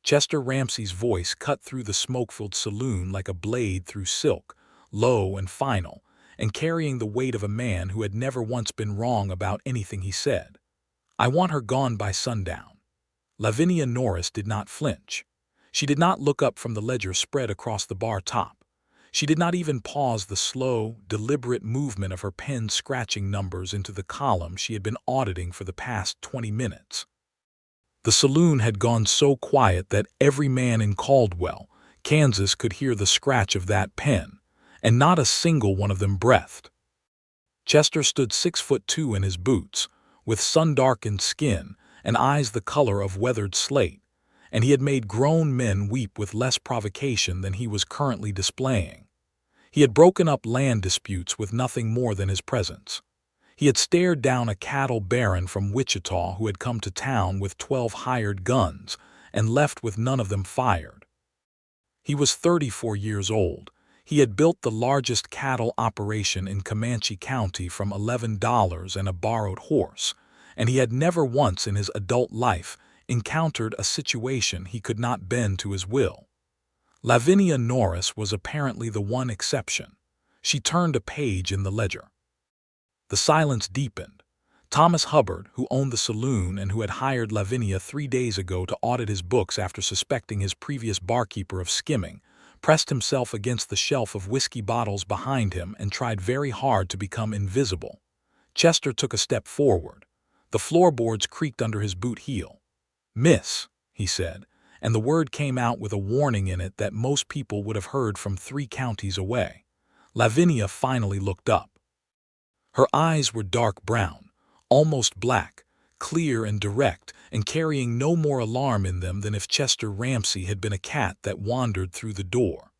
Chester Ramsey's voice cut through the smoke-filled saloon like a blade through silk, low and final, and carrying the weight of a man who had never once been wrong about anything he said. "I want her gone by sundown." Lavinia Norris did not flinch. She did not look up from the ledger spread across the bar top. She did not even pause the slow, deliberate movement of her pen scratching numbers into the column she had been auditing for the past 20 minutes. The saloon had gone so quiet that every man in Caldwell, Kansas could hear the scratch of that pen, and not a single one of them breathed. Chester stood 6'2" in his boots, with sun-darkened skin and eyes the color of weathered slate, and he had made grown men weep with less provocation than he was currently displaying. He had broken up land disputes with nothing more than his presence. He had stared down a cattle baron from Wichita who had come to town with 12 hired guns and left with none of them fired. He was 34 years old. He had built the largest cattle operation in Comanche County from $11 and a borrowed horse, and he had never once in his adult life encountered a situation he could not bend to his will. Lavinia Norris was apparently the one exception. She turned a page in the ledger. The silence deepened. Thomas Hubbard, who owned the saloon and who had hired Lavinia 3 days ago to audit his books after suspecting his previous barkeeper of skimming, pressed himself against the shelf of whiskey bottles behind him and tried very hard to become invisible. Chester took a step forward. The floorboards creaked under his boot heel. "Miss," he said, and the word came out with a warning in it that most people would have heard from 3 counties away. Lavinia finally looked up. Her eyes were dark brown, almost black, clear and direct, and carrying no more alarm in them than if Chester Ramsey had been a cat that wandered through the door.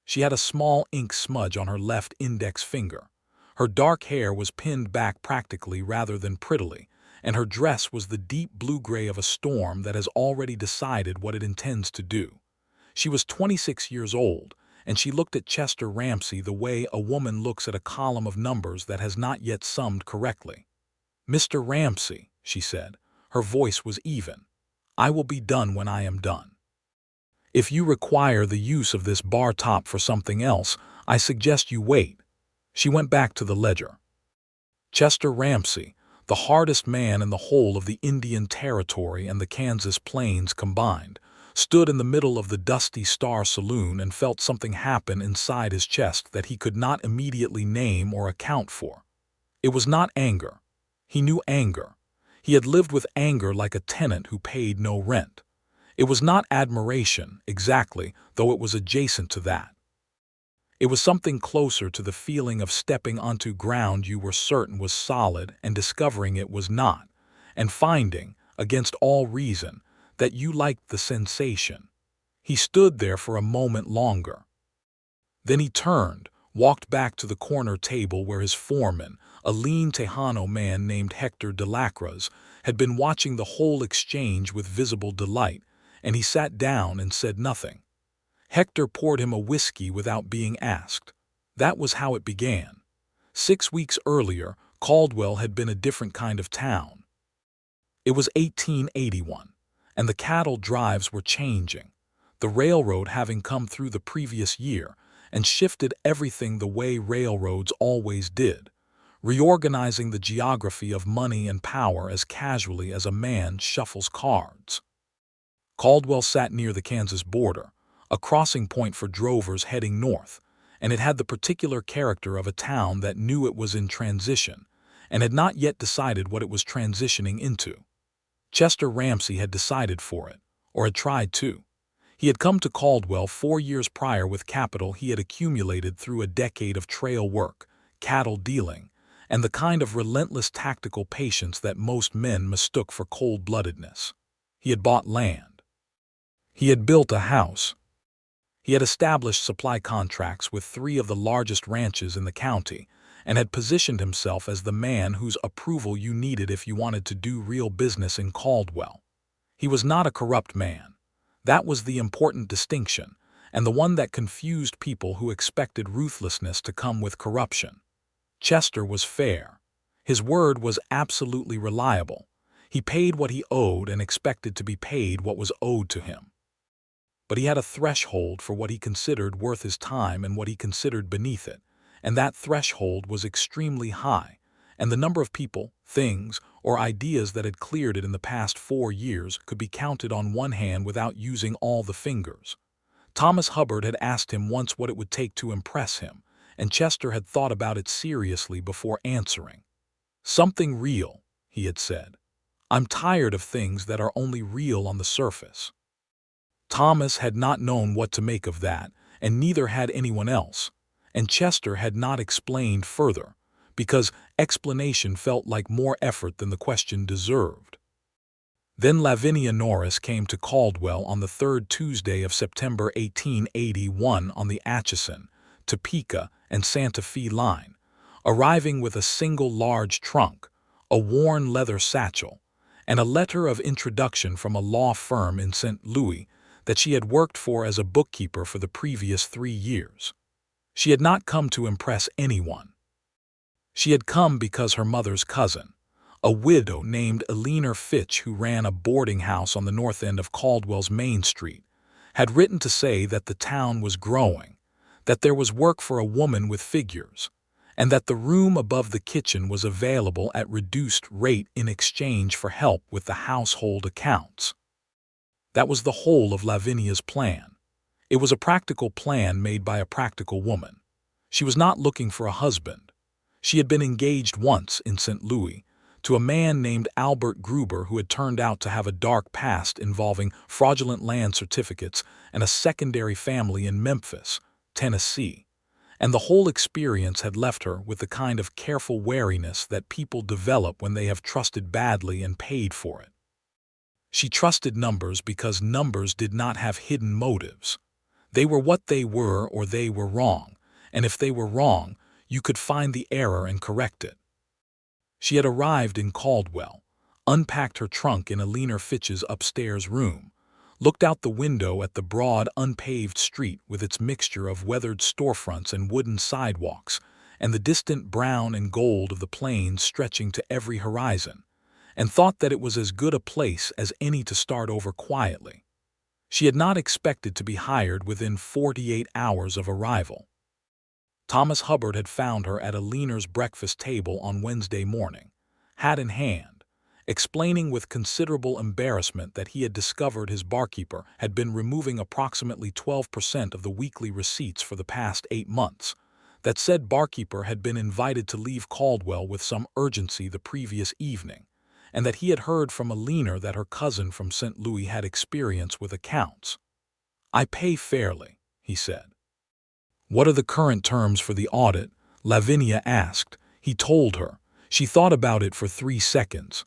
She had a small ink smudge on her left index finger. Her dark hair was pinned back practically rather than prettily, and her dress was the deep blue-gray of a storm that has already decided what it intends to do. She was 26 years old, and she looked at Chester Ramsey the way a woman looks at a column of numbers that has not yet summed correctly. "Mr. Ramsey," she said, her voice was even, "I will be done when I am done. If you require the use of this bar top for something else, I suggest you wait." She went back to the ledger. Chester Ramsey, the hardest man in the whole of the Indian Territory and the Kansas Plains combined, stood in the middle of the dusty Star Saloon and felt something happen inside his chest that he could not immediately name or account for. It was not anger. He knew anger. He had lived with anger like a tenant who paid no rent. It was not admiration, exactly, though it was adjacent to that. It was something closer to the feeling of stepping onto ground you were certain was solid and discovering it was not, and finding, against all reason, that you liked the sensation. He stood there for a moment longer. Then he turned, walked back to the corner table where his foreman, a lean Tejano man named Hector de Lacras, had been watching the whole exchange with visible delight, and he sat down and said nothing. Hector poured him a whiskey without being asked. That was how it began. 6 weeks earlier, Caldwell had been a different kind of town. It was 1881. And the cattle drives were changing, the railroad having come through the previous year and shifted everything the way railroads always did, reorganizing the geography of money and power as casually as a man shuffles cards. Caldwell sat near the Kansas border, a crossing point for drovers heading north, and it had the particular character of a town that knew it was in transition and had not yet decided what it was transitioning into. Chester Ramsey had decided for it, or had tried to. He had come to Caldwell 4 years prior with capital he had accumulated through a decade of trail work, cattle dealing, and the kind of relentless tactical patience that most men mistook for cold-bloodedness. He had bought land. He had built a house. He had established supply contracts with 3 of the largest ranches in the county, and had positioned himself as the man whose approval you needed if you wanted to do real business in Caldwell. He was not a corrupt man. That was the important distinction, and the one that confused people who expected ruthlessness to come with corruption. Chester was fair. His word was absolutely reliable. He paid what he owed and expected to be paid what was owed to him. But he had a threshold for what he considered worth his time and what he considered beneath it, and that threshold was extremely high, and the number of people, things, or ideas that had cleared it in the past 4 years could be counted on one hand without using all the fingers. Thomas Hubbard had asked him once what it would take to impress him, and Chester had thought about it seriously before answering. "Something real," he had said. "I'm tired of things that are only real on the surface." Thomas had not known what to make of that, and neither had anyone else, and Chester had not explained further, because explanation felt like more effort than the question deserved. Then Lavinia Norris came to Caldwell on the 3rd Tuesday of September 1881 on the Atchison, Topeka, and Santa Fe line, arriving with a single large trunk, a worn leather satchel, and a letter of introduction from a law firm in St. Louis that she had worked for as a bookkeeper for the previous 3 years. She had not come to impress anyone. She had come because her mother's cousin, a widow named Lavinia Fitch who ran a boarding house on the north end of Caldwell's Main Street, had written to say that the town was growing, that there was work for a woman with figures, and that the room above the kitchen was available at reduced rate in exchange for help with the household accounts. That was the whole of Lavinia's plan. It was a practical plan made by a practical woman. She was not looking for a husband. She had been engaged once in St. Louis to a man named Albert Gruber who had turned out to have a dark past involving fraudulent land certificates and a secondary family in Memphis, Tennessee, and the whole experience had left her with the kind of careful wariness that people develop when they have trusted badly and paid for it. She trusted numbers because numbers did not have hidden motives. They were what they were or they were wrong, and if they were wrong, you could find the error and correct it. She had arrived in Caldwell, unpacked her trunk in Lavinia Fitch's upstairs room, looked out the window at the broad, unpaved street with its mixture of weathered storefronts and wooden sidewalks, and the distant brown and gold of the plains stretching to every horizon, and thought that it was as good a place as any to start over quietly. She had not expected to be hired within 48 hours of arrival. Thomas Hubbard had found her at Lavinia's breakfast table on Wednesday morning, hat in hand, explaining with considerable embarrassment that he had discovered his barkeeper had been removing approximately 12% of the weekly receipts for the past 8 months, that said barkeeper had been invited to leave Caldwell with some urgency the previous evening, and that he had heard from Lavinia that her cousin from St. Louis had experience with accounts. "I pay fairly," he said. "What are the current terms for the audit?" Lavinia asked. He told her. She thought about it for 3 seconds.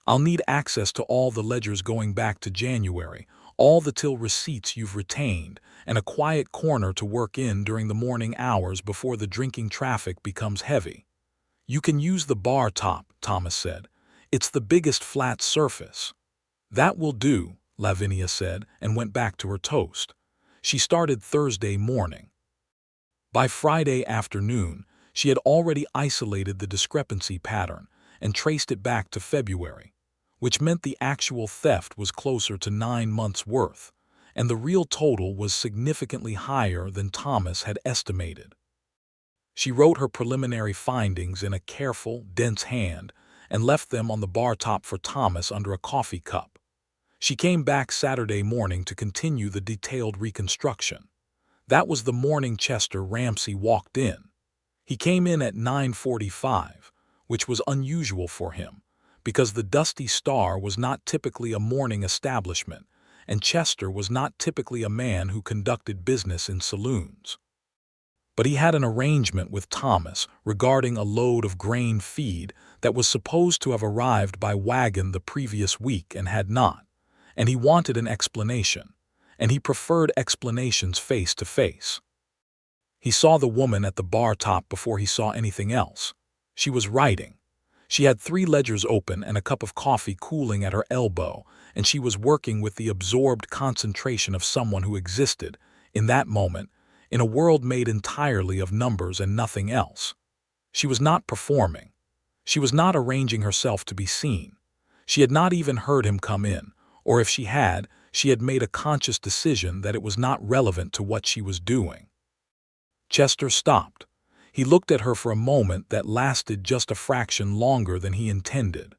"I'll need access to all the ledgers going back to January, all the till receipts you've retained, and a quiet corner to work in during the morning hours before the drinking traffic becomes heavy." "You can use the bar top," Thomas said. "It's the biggest flat surface." "That will do," Lavinia said, and went back to her toast. She started Thursday morning. By Friday afternoon, she had already isolated the discrepancy pattern and traced it back to February, which meant the actual theft was closer to 9 months' worth, and the real total was significantly higher than Thomas had estimated. She wrote her preliminary findings in a careful, dense hand and left them on the bar top for Thomas under a coffee cup. She came back Saturday morning to continue the detailed reconstruction. That was the morning Chester Ramsey walked in. He came in at 9:45, which was unusual for him, because the Dusty Star was not typically a morning establishment, and Chester was not typically a man who conducted business in saloons. But he had an arrangement with Thomas regarding a load of grain feed that was supposed to have arrived by wagon the previous week and had not, and he wanted an explanation, and he preferred explanations face to face. He saw the woman at the bar top before he saw anything else. She was writing. She had 3 ledgers open and a cup of coffee cooling at her elbow, and she was working with the absorbed concentration of someone who existed, in that moment, in a world made entirely of numbers and nothing else. She was not performing. She was not arranging herself to be seen. She had not even heard him come in, or if she had made a conscious decision that it was not relevant to what she was doing. Chester stopped. He looked at her for a moment that lasted just a fraction longer than he intended.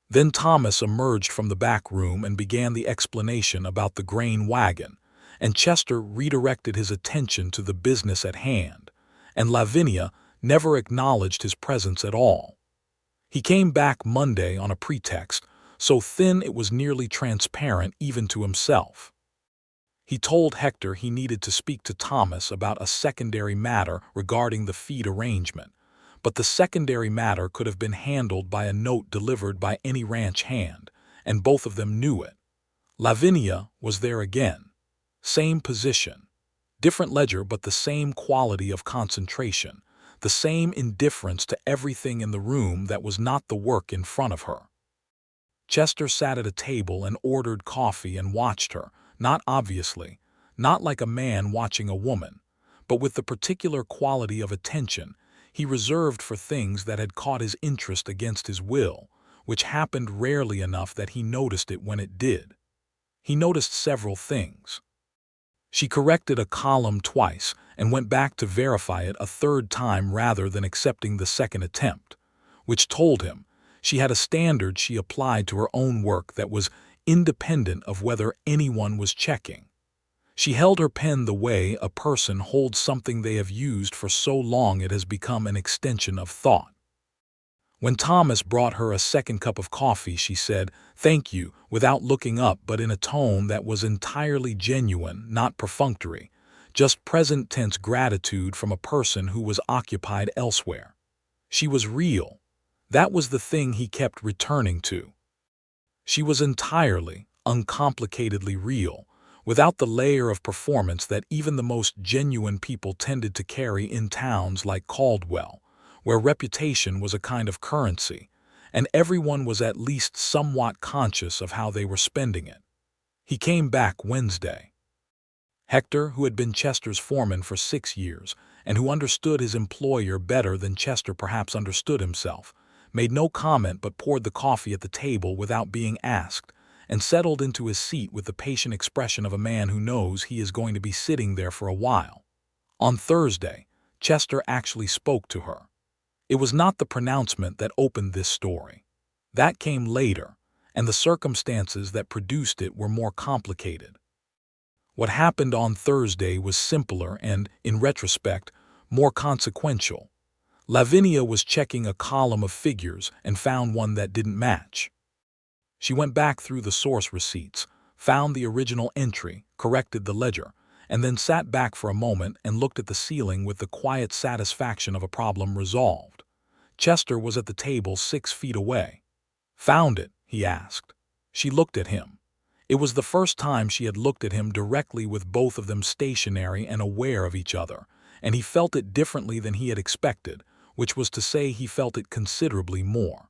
Then Thomas emerged from the back room and began the explanation about the grain wagon, and Chester redirected his attention to the business at hand, and Lavinia never acknowledged his presence at all. He came back Monday on a pretext, so thin it was nearly transparent even to himself. He told Hector he needed to speak to Thomas about a secondary matter regarding the feed arrangement, but the secondary matter could have been handled by a note delivered by any ranch hand, and both of them knew it. Lavinia was there again. Same position. Different ledger, but the same quality of concentration, the same indifference to everything in the room that was not the work in front of her. Chester sat at a table and ordered coffee and watched her, not obviously, not like a man watching a woman, but with the particular quality of attention he reserved for things that had caught his interest against his will, which happened rarely enough that he noticed it when it did. He noticed several things. She corrected a column twice and went back to verify it a third time rather than accepting the second attempt, which told him she had a standard she applied to her own work that was independent of whether anyone was checking. She held her pen the way a person holds something they have used for so long it has become an extension of thought. When Thomas brought her a second cup of coffee, she said, "Thank you," without looking up, but in a tone that was entirely genuine, not perfunctory, just present tense gratitude from a person who was occupied elsewhere. She was real. That was the thing he kept returning to. She was entirely, uncomplicatedly real, without the layer of performance that even the most genuine people tended to carry in towns like Caldwell, where reputation was a kind of currency, and everyone was at least somewhat conscious of how they were spending it. He came back Wednesday. Hector, who had been Chester's foreman for 6 years, and who understood his employer better than Chester perhaps understood himself, made no comment but poured the coffee at the table without being asked, and settled into his seat with the patient expression of a man who knows he is going to be sitting there for a while. On Thursday, Chester actually spoke to her. It was not the pronouncement that opened this story. That came later, and the circumstances that produced it were more complicated. What happened on Thursday was simpler and, in retrospect, more consequential. Lavinia was checking a column of figures and found one that didn't match. She went back through the source receipts, found the original entry, corrected the ledger, and then sat back for a moment and looked at the ceiling with the quiet satisfaction of a problem resolved. Chester was at the table 6 feet away. "Found it?" he asked. She looked at him. It was the first time she had looked at him directly with both of them stationary and aware of each other, and he felt it differently than he had expected, which was to say he felt it considerably more.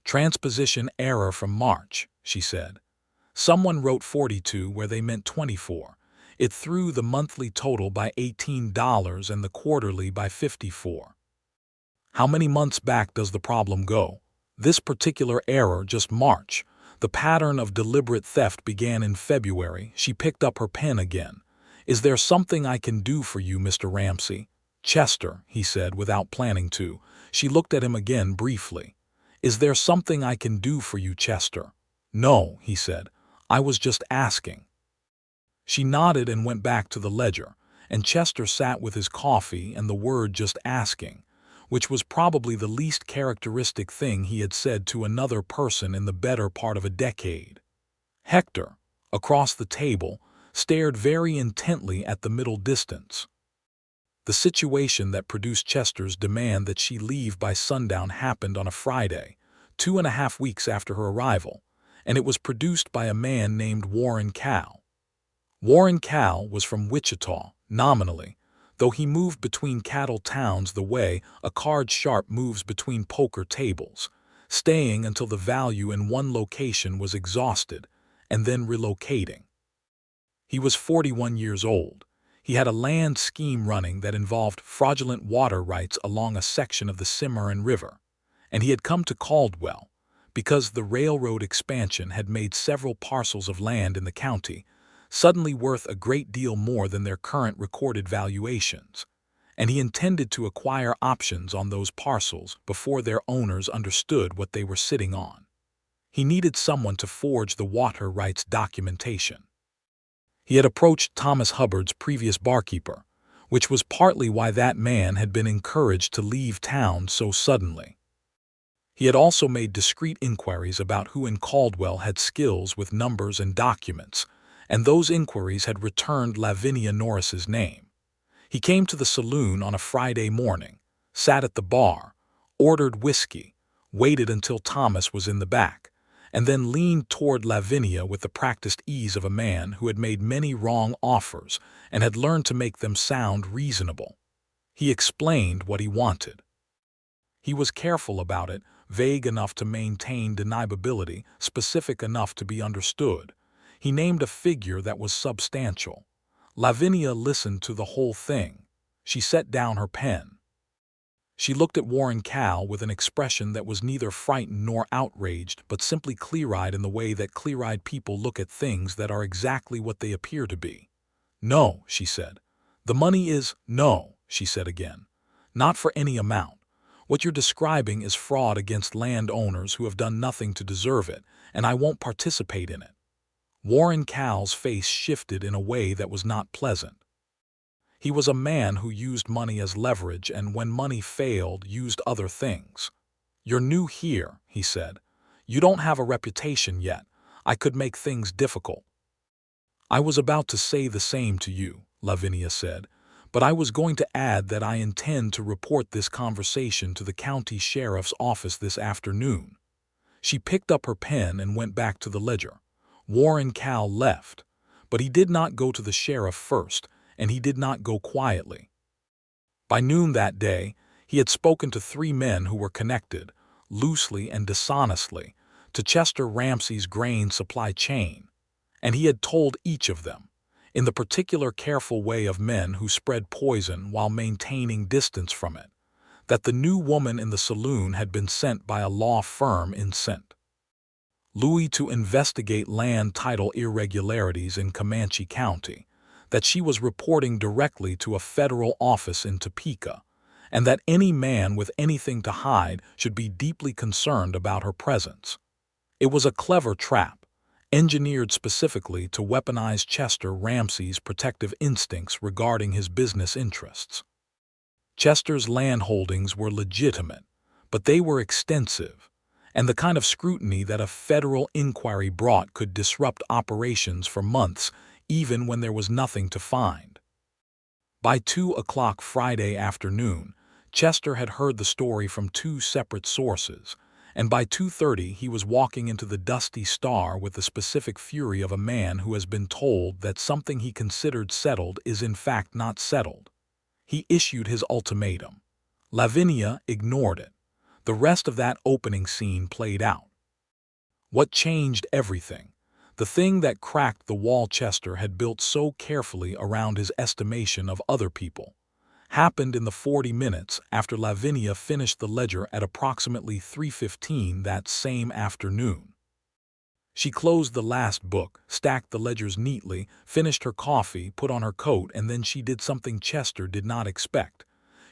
"Transposition error from March," she said. "Someone wrote 42 where they meant 24. It threw the monthly total by $18 and the quarterly by 54. How many months back does the problem go? This particular error just March. The pattern of deliberate theft began in February." She picked up her pen again. "Is there something I can do for you, Mr. Ramsey?" "Chester," he said without planning to. She looked at him again briefly. "Is there something I can do for you, Chester?" "No," he said. "I was just asking." She nodded and went back to the ledger, and Chester sat with his coffee and the word "just asking," which was probably the least characteristic thing he had said to another person in the better part of a decade. Hector, across the table, stared very intently at the middle distance. The situation that produced Chester's demand that she leave by sundown happened on a Friday, 2.5 weeks after her arrival, and it was produced by a man named Warren Cal. Warren Cal was from Wichita, nominally, though he moved between cattle towns the way a card sharp moves between poker tables, staying until the value in one location was exhausted, and then relocating. He was 41 years old. He had a land scheme running that involved fraudulent water rights along a section of the Cimarron River, and he had come to Caldwell, because the railroad expansion had made several parcels of land in the county suddenly worth a great deal more than their current recorded valuations, and he intended to acquire options on those parcels before their owners understood what they were sitting on. He needed someone to forge the water rights documentation. He had approached Thomas Hubbard's previous barkeeper, which was partly why that man had been encouraged to leave town so suddenly. He had also made discreet inquiries about who in Caldwell had skills with numbers and documents, and those inquiries had returned Lavinia Norris's name. He came to the saloon on a Friday morning, sat at the bar, ordered whiskey, waited until Thomas was in the back, and then leaned toward Lavinia with the practiced ease of a man who had made many wrong offers and had learned to make them sound reasonable. He explained what he wanted. He was careful about it, vague enough to maintain deniability, specific enough to be understood. He named a figure that was substantial. Lavinia listened to the whole thing. She set down her pen. She looked at Warren Cal with an expression that was neither frightened nor outraged, but simply clear-eyed in the way that clear-eyed people look at things that are exactly what they appear to be. "No," she said. "The money is—" "No," she said again. "Not for any amount. What you're describing is fraud against landowners who have done nothing to deserve it, and I won't participate in it." Warren Cal's face shifted in a way that was not pleasant. He was a man who used money as leverage and when money failed, used other things. "You're new here," he said. "You don't have a reputation yet. I could make things difficult." "I was about to say the same to you," Lavinia said, "but I was going to add that I intend to report this conversation to the county sheriff's office this afternoon." She picked up her pen and went back to the ledger. Warren Cal left, but he did not go to the sheriff first, and he did not go quietly. By noon that day, he had spoken to 3 men who were connected, loosely and dishonestly, to Chester Ramsey's grain supply chain, and he had told each of them, in the particular careful way of men who spread poison while maintaining distance from it, that the new woman in the saloon had been sent by a law firm in St. Louis to investigate land title irregularities in Comanche County, that she was reporting directly to a federal office in Topeka, and that any man with anything to hide should be deeply concerned about her presence. It was a clever trap, engineered specifically to weaponize Chester Ramsey's protective instincts regarding his business interests. Chester's land holdings were legitimate, but they were extensive, and the kind of scrutiny that a federal inquiry brought could disrupt operations for months, even when there was nothing to find. By 2 o'clock Friday afternoon, Chester had heard the story from 2 separate sources, and by 2:30 he was walking into the Dusty Star with the specific fury of a man who has been told that something he considered settled is in fact not settled. He issued his ultimatum. Lavinia ignored it. The rest of that opening scene played out. What changed everything? The thing that cracked the wall Chester had built so carefully around his estimation of other people happened in the 40 minutes after Lavinia finished the ledger at approximately 3:15 that same afternoon. She closed the last book, stacked the ledgers neatly, finished her coffee, put on her coat, and then she did something Chester did not expect.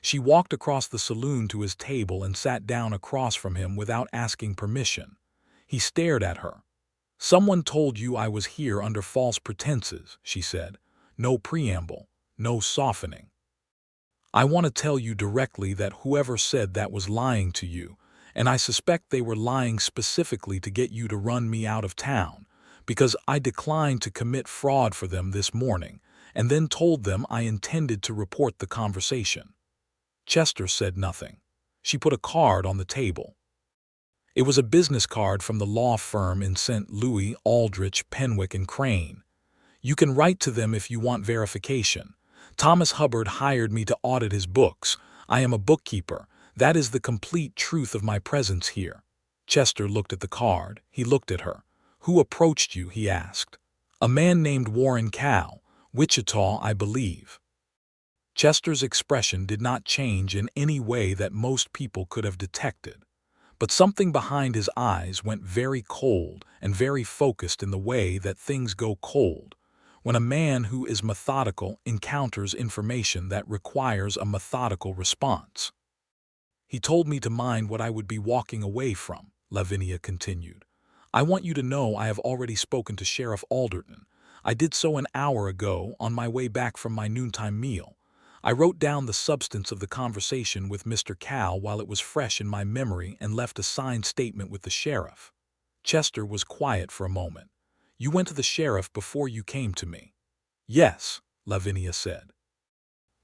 She walked across the saloon to his table and sat down across from him without asking permission. He stared at her. "Someone told you I was here under false pretenses," she said. "No preamble, no softening. I want to tell you directly that whoever said that was lying to you, and I suspect they were lying specifically to get you to run me out of town, because I declined to commit fraud for them this morning, and then told them I intended to report the conversation." Chester said nothing. She put a card on the table. It was a business card from the law firm in St. Louis, Aldrich, Penwick, and Crane. "You can write to them if you want verification. Thomas Hubbard hired me to audit his books. I am a bookkeeper. That is the complete truth of my presence here." Chester looked at the card. He looked at her. "Who approached you?" he asked. "A man named Warren Cal, Wichita, I believe." Chester's expression did not change in any way that most people could have detected, but something behind his eyes went very cold and very focused in the way that things go cold when a man who is methodical encounters information that requires a methodical response. He told me to mind what I would be walking away from, Lavinia continued. I want you to know I have already spoken to Sheriff Alderton. I did so an hour ago on my way back from my noontime meal. I wrote down the substance of the conversation with Mr. Cal while it was fresh in my memory and left a signed statement with the sheriff. Chester was quiet for a moment. You went to the sheriff before you came to me. Yes, Lavinia said.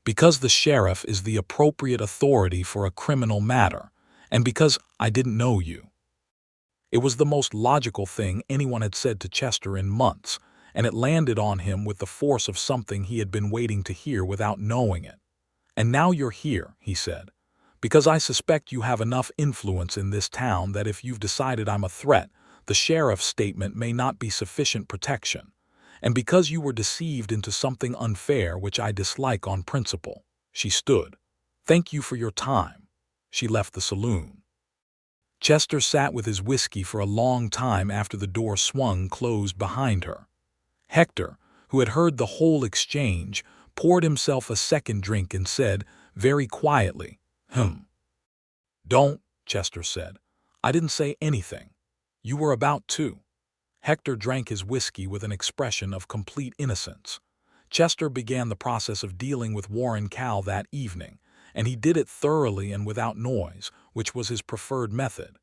Because the sheriff is the appropriate authority for a criminal matter, and because I didn't know you. It was the most logical thing anyone had said to Chester in months, and it landed on him with the force of something he had been waiting to hear without knowing it. And now you're here, he said, because I suspect you have enough influence in this town that if you've decided I'm a threat, the sheriff's statement may not be sufficient protection. And because you were deceived into something unfair which I dislike on principle. She stood. Thank you for your time. She left the saloon. Chester sat with his whiskey for a long time after the door swung closed behind her. Hector, who had heard the whole exchange, poured himself a second drink and said, very quietly, Don't, Chester said. I didn't say anything. You were about to. Hector drank his whiskey with an expression of complete innocence. Chester began the process of dealing with Warren Cal that evening, and he did it thoroughly and without noise, which was his preferred method.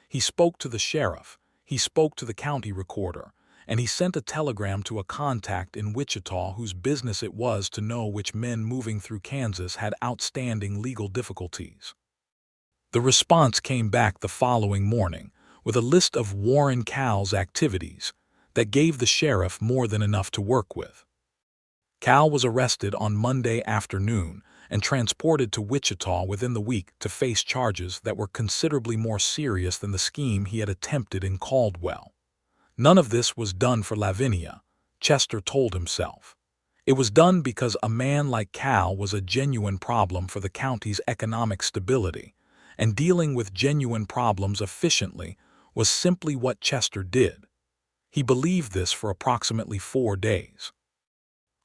He spoke to the sheriff, he spoke to the county recorder, and he sent a telegram to a contact in Wichita whose business it was to know which men moving through Kansas had outstanding legal difficulties. The response came back the following morning, with a list of Warren Cal's activities that gave the sheriff more than enough to work with. Cal was arrested on Monday afternoon and transported to Wichita within the week to face charges that were considerably more serious than the scheme he had attempted in Caldwell. None of this was done for Lavinia, Chester told himself. It was done because a man like Cal was a genuine problem for the county's economic stability, and dealing with genuine problems efficiently was simply what Chester did. He believed this for approximately 4 days.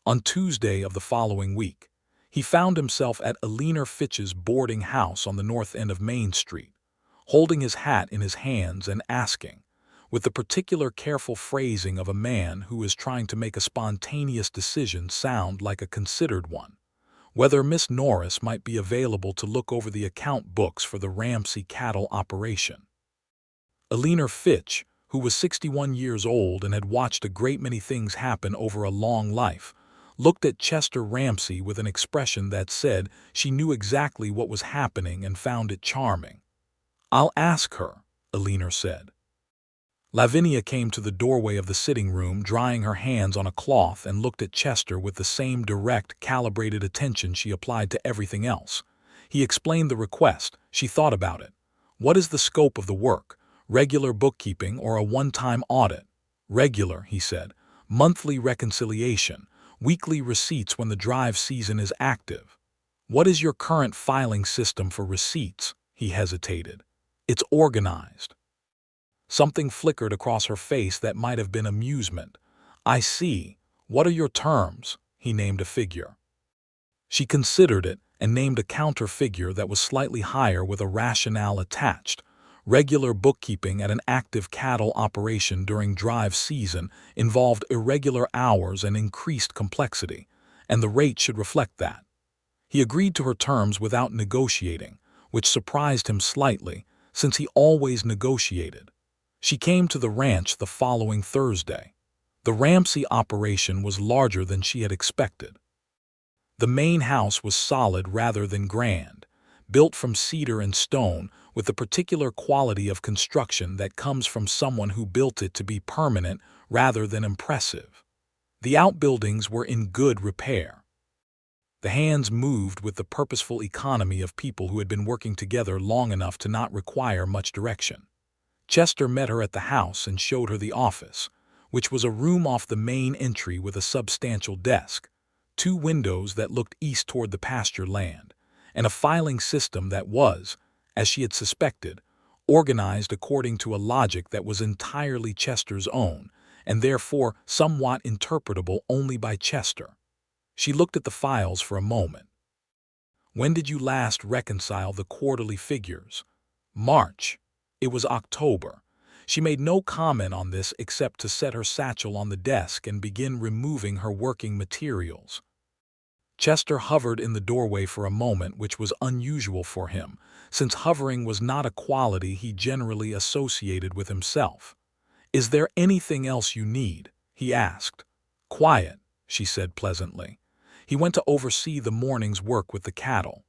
On Tuesday of the following week, he found himself at Lavinia Fitch's boarding house on the north end of Main Street, holding his hat in his hands and asking, with the particular careful phrasing of a man who is trying to make a spontaneous decision sound like a considered one, whether Miss Norris might be available to look over the account books for the Ramsey cattle operation. Lavinia Fitch, who was 61 years old and had watched a great many things happen over a long life, looked at Chester Ramsey with an expression that said she knew exactly what was happening and found it charming. I'll ask her, Lavinia said. Lavinia came to the doorway of the sitting room, drying her hands on a cloth, and looked at Chester with the same direct, calibrated attention she applied to everything else. He explained the request. She thought about it. What is the scope of the work? Regular bookkeeping or a one-time audit? Regular, he said. Monthly reconciliation. Weekly receipts when the drive season is active. What is your current filing system for receipts? He hesitated. It's organized. Something flickered across her face that might have been amusement. I see. What are your terms? He named a figure. She considered it and named a counter figure that was slightly higher with a rationale attached. Regular bookkeeping at an active cattle operation during drive season involved irregular hours and increased complexity, and the rate should reflect that. He agreed to her terms without negotiating, which surprised him slightly, since he always negotiated. She came to the ranch the following Thursday. The Ramsey operation was larger than she had expected. The main house was solid rather than grand, built from cedar and stone with the particular quality of construction that comes from someone who built it to be permanent rather than impressive. The outbuildings were in good repair. The hands moved with the purposeful economy of people who had been working together long enough to not require much direction. Chester met her at the house and showed her the office, which was a room off the main entry with a substantial desk, 2 windows that looked east toward the pasture land, and a filing system that was, as she had suspected, organized according to a logic that was entirely Chester's own, and therefore somewhat interpretable only by Chester. She looked at the files for a moment. When did you last reconcile the quarterly figures? March. It was October. She made no comment on this except to set her satchel on the desk and begin removing her working materials. Chester hovered in the doorway for a moment, which was unusual for him, since hovering was not a quality he generally associated with himself. "Is there anything else you need?" he asked. "Quiet," she said pleasantly. He went to oversee the morning's work with the cattle.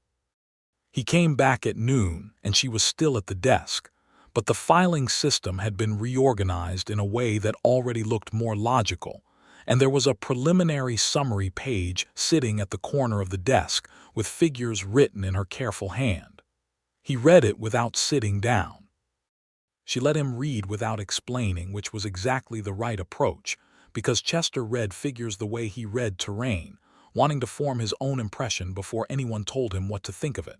He came back at noon, and she was still at the desk, but the filing system had been reorganized in a way that already looked more logical, and there was a preliminary summary page sitting at the corner of the desk with figures written in her careful hand. He read it without sitting down. She let him read without explaining, which was exactly the right approach, because Chester read figures the way he read terrain, wanting to form his own impression before anyone told him what to think of it.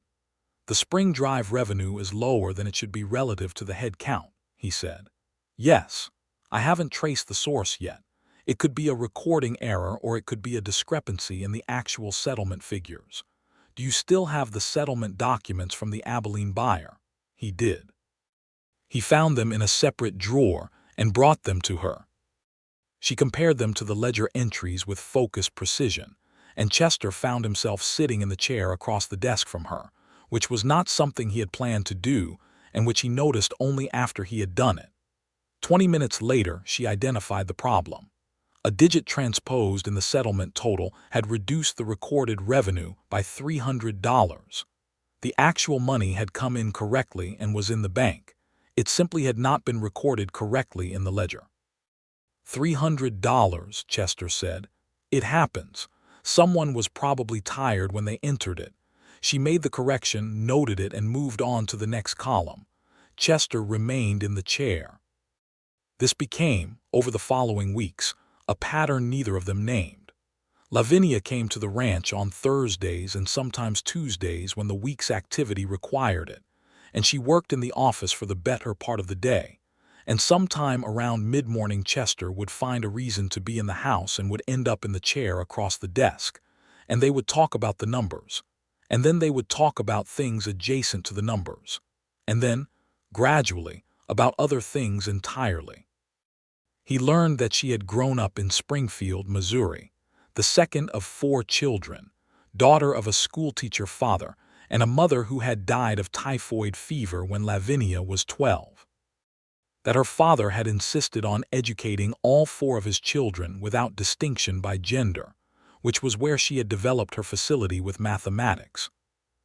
"The spring drive revenue is lower than it should be relative to the head count," he said. "Yes. I haven't traced the source yet. It could be a recording error or it could be a discrepancy in the actual settlement figures. Do you still have the settlement documents from the Abilene buyer?" He did. He found them in a separate drawer and brought them to her. She compared them to the ledger entries with focused precision, and Chester found himself sitting in the chair across the desk from her, which was not something he had planned to do, and which he noticed only after he had done it. 20 minutes later, she identified the problem. A digit transposed in the settlement total had reduced the recorded revenue by $300. The actual money had come in correctly and was in the bank. It simply had not been recorded correctly in the ledger. $300, Chester said. "It happens. Someone was probably tired when they entered it." She made the correction, noted it, and moved on to the next column. Chester remained in the chair. This became, over the following weeks, a pattern neither of them named. Lavinia came to the ranch on Thursdays and sometimes Tuesdays when the week's activity required it, and she worked in the office for the better part of the day. And sometime around mid-morning Chester would find a reason to be in the house and would end up in the chair across the desk, and they would talk about the numbers. And then they would talk about things adjacent to the numbers. And then, gradually, about other things entirely. He learned that she had grown up in Springfield, Missouri, the second of 4 children, daughter of a schoolteacher father, and a mother who had died of typhoid fever when Lavinia was 12. That her father had insisted on educating all 4 of his children without distinction by gender, which was where she had developed her facility with mathematics.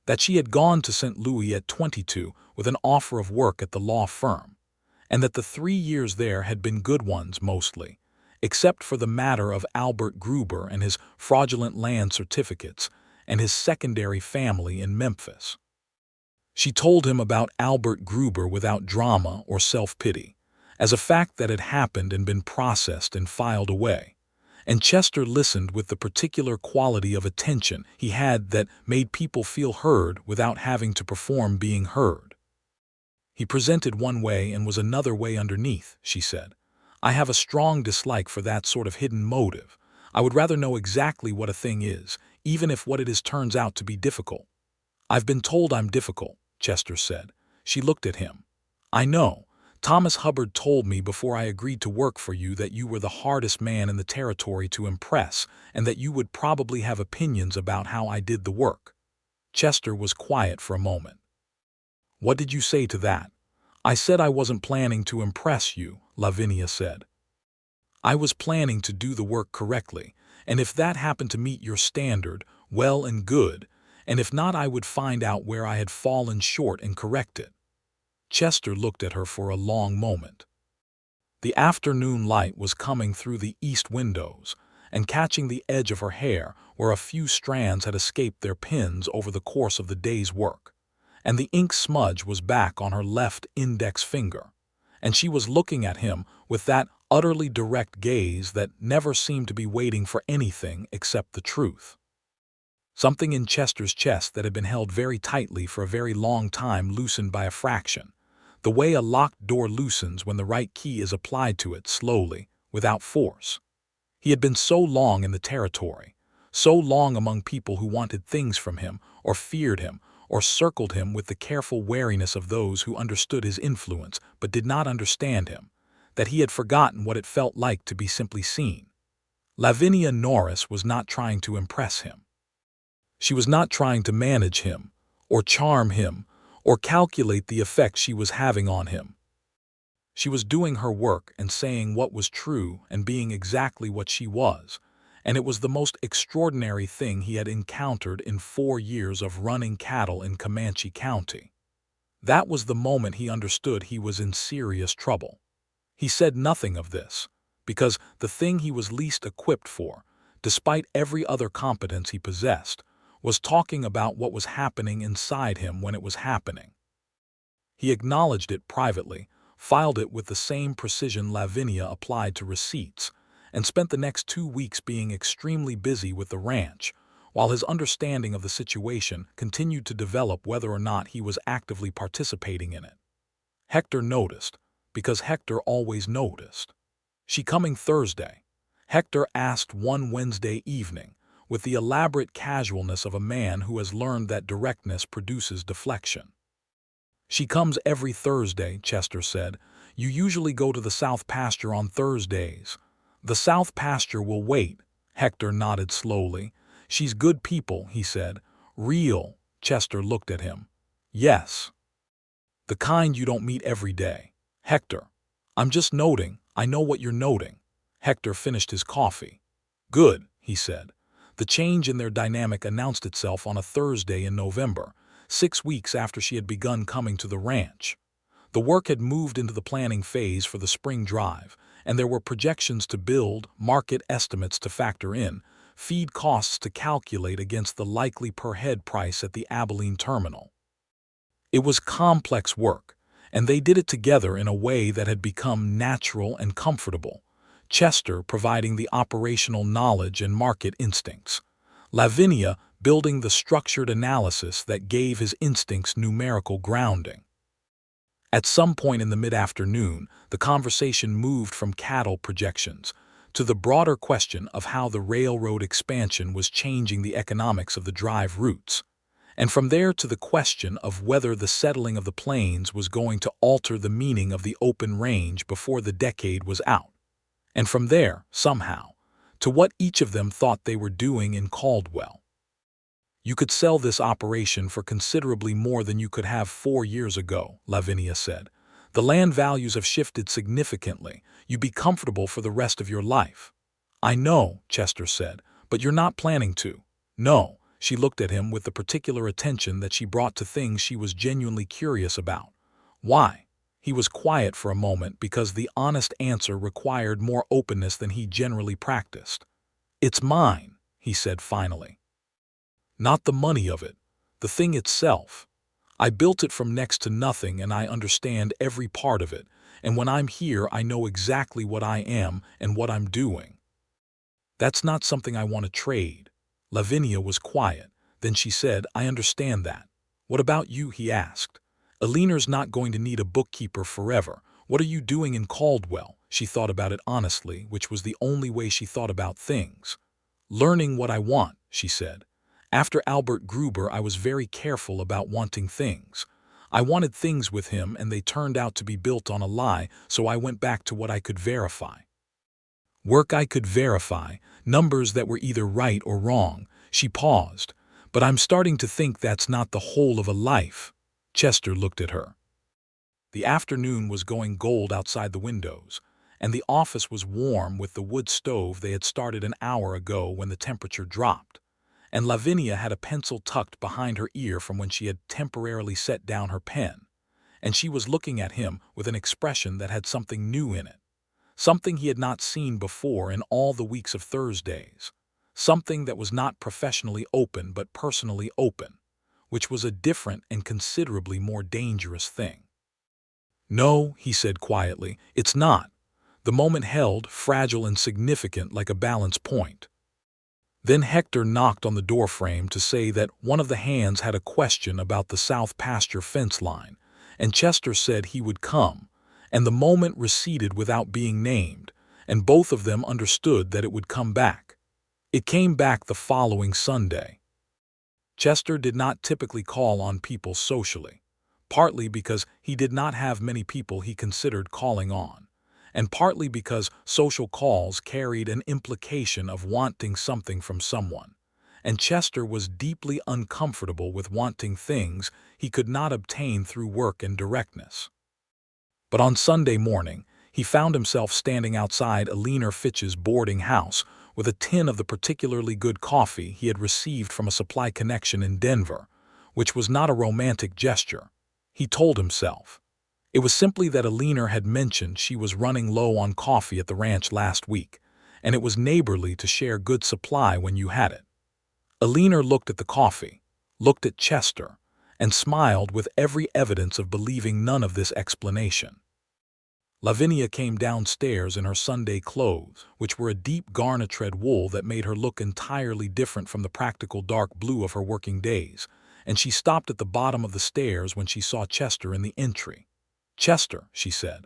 That she had gone to St. Louis at 22 with an offer of work at the law firm, and that the 3 years there had been good ones mostly, except for the matter of Albert Gruber and his fraudulent land certificates and his secondary family in Memphis. She told him about Albert Gruber without drama or self-pity, as a fact that had happened and been processed and filed away. And Chester listened with the particular quality of attention he had that made people feel heard without having to perform being heard. "He presented one way and was another way underneath," she said. "I have a strong dislike for that sort of hidden motive. I would rather know exactly what a thing is, even if what it is turns out to be difficult." "I've been told I'm difficult," Chester said. She looked at him. "I know. Thomas Hubbard told me before I agreed to work for you that you were the hardest man in the territory to impress and that you would probably have opinions about how I did the work." Chester was quiet for a moment. "What did you say to that?" "I said I wasn't planning to impress you," Lavinia said. "I was planning to do the work correctly, and if that happened to meet your standard, well and good, and if not I would find out where I had fallen short and correct it." Chester looked at her for a long moment. The afternoon light was coming through the east windows and catching the edge of her hair where a few strands had escaped their pins over the course of the day's work, and the ink smudge was back on her left index finger, and she was looking at him with that utterly direct gaze that never seemed to be waiting for anything except the truth. Something in Chester's chest that had been held very tightly for a very long time loosened by a fraction. the way a locked door loosens when the right key is applied to it slowly, without force. He had been so long in the territory, so long among people who wanted things from him, or feared him, or circled him with the careful wariness of those who understood his influence but did not understand him, that he had forgotten what it felt like to be simply seen. Lavinia Norris was not trying to impress him. She was not trying to manage him, or charm him, or calculate the effect she was having on him. She was doing her work and saying what was true and being exactly what she was, and it was the most extraordinary thing he had encountered in 4 years of running cattle in Comanche County. That was the moment he understood he was in serious trouble. He said nothing of this, because the thing he was least equipped for, despite every other competence he possessed, was talking about what was happening inside him when it was happening. He acknowledged it privately, filed it with the same precision Lavinia applied to receipts, and spent the next 2 weeks being extremely busy with the ranch, while his understanding of the situation continued to develop whether or not he was actively participating in it. Hector noticed, because Hector always noticed. "She coming Thursday?" Hector asked one Wednesday evening, with the elaborate casualness of a man who has learned that directness produces deflection. "She comes every Thursday," Chester said. "You usually go to the south pasture on Thursdays." "The south pasture will wait," Hector nodded slowly. "She's good people," he said. "Real," Chester looked at him. "Yes. The kind you don't meet every day." "Hector, I'm just noting. I know what you're noting." Hector finished his coffee. "Good," he said. The change in their dynamic announced itself on a Thursday in November, 6 weeks after she had begun coming to the ranch. The work had moved into the planning phase for the spring drive, and there were projections to build, market estimates to factor in, feed costs to calculate against the likely per-head price at the Abilene terminal. It was complex work, and they did it together in a way that had become natural and comfortable, Chester providing the operational knowledge and market instincts, Lavinia building the structured analysis that gave his instincts numerical grounding. At some point in the mid-afternoon, the conversation moved from cattle projections to the broader question of how the railroad expansion was changing the economics of the drive routes, and from there to the question of whether the settling of the plains was going to alter the meaning of the open range before the decade was out, and from there, somehow, to what each of them thought they were doing in Caldwell. "You could sell this operation for considerably more than you could have 4 years ago," Lavinia said. "The land values have shifted significantly. You'd be comfortable for the rest of your life." "I know," Chester said, "but you're not planning to." "No." She looked at him with the particular attention that she brought to things she was genuinely curious about. "Why?" He was quiet for a moment because the honest answer required more openness than he generally practiced. "It's mine," he said finally. "Not the money of it, the thing itself. I built it from next to nothing and I understand every part of it, and when I'm here I know exactly what I am and what I'm doing. That's not something I want to trade." Lavinia was quiet. Then she said, "I understand that. What about you?" he asked. "Eleanor's not going to need a bookkeeper forever. What are you doing in Caldwell?" She thought about it honestly, which was the only way she thought about things. "Learning what I want," she said. "After Albert Gruber I was very careful about wanting things. I wanted things with him and they turned out to be built on a lie, so I went back to what I could verify. Work I could verify, numbers that were either right or wrong." She paused. "But I'm starting to think that's not the whole of a life." Chester looked at her. The afternoon was going gold outside the windows, and the office was warm with the wood stove they had started an hour ago when the temperature dropped, and Lavinia had a pencil tucked behind her ear from when she had temporarily set down her pen, and she was looking at him with an expression that had something new in it, something he had not seen before in all the weeks of Thursdays, something that was not professionally open but personally open, which was a different and considerably more dangerous thing. "No," he said quietly, "it's not." The moment held, fragile and significant like a balance point. Then Hector knocked on the doorframe to say that one of the hands had a question about the south pasture fence line, and Chester said he would come, and the moment receded without being named, and both of them understood that it would come back. It came back the following Sunday. Chester did not typically call on people socially, partly because he did not have many people he considered calling on, and partly because social calls carried an implication of wanting something from someone, and Chester was deeply uncomfortable with wanting things he could not obtain through work and directness. But on Sunday morning, he found himself standing outside Eleanor Fitch's boarding house with a tin of the particularly good coffee he had received from a supply connection in Denver, which was not a romantic gesture, he told himself. It was simply that Eleanor had mentioned she was running low on coffee at the ranch last week, and it was neighborly to share good supply when you had it. Eleanor looked at the coffee, looked at Chester, and smiled with every evidence of believing none of this explanation. Lavinia came downstairs in her Sunday clothes, which were a deep garnet-red wool that made her look entirely different from the practical dark blue of her working days, and she stopped at the bottom of the stairs when she saw Chester in the entry. "Chester," she said.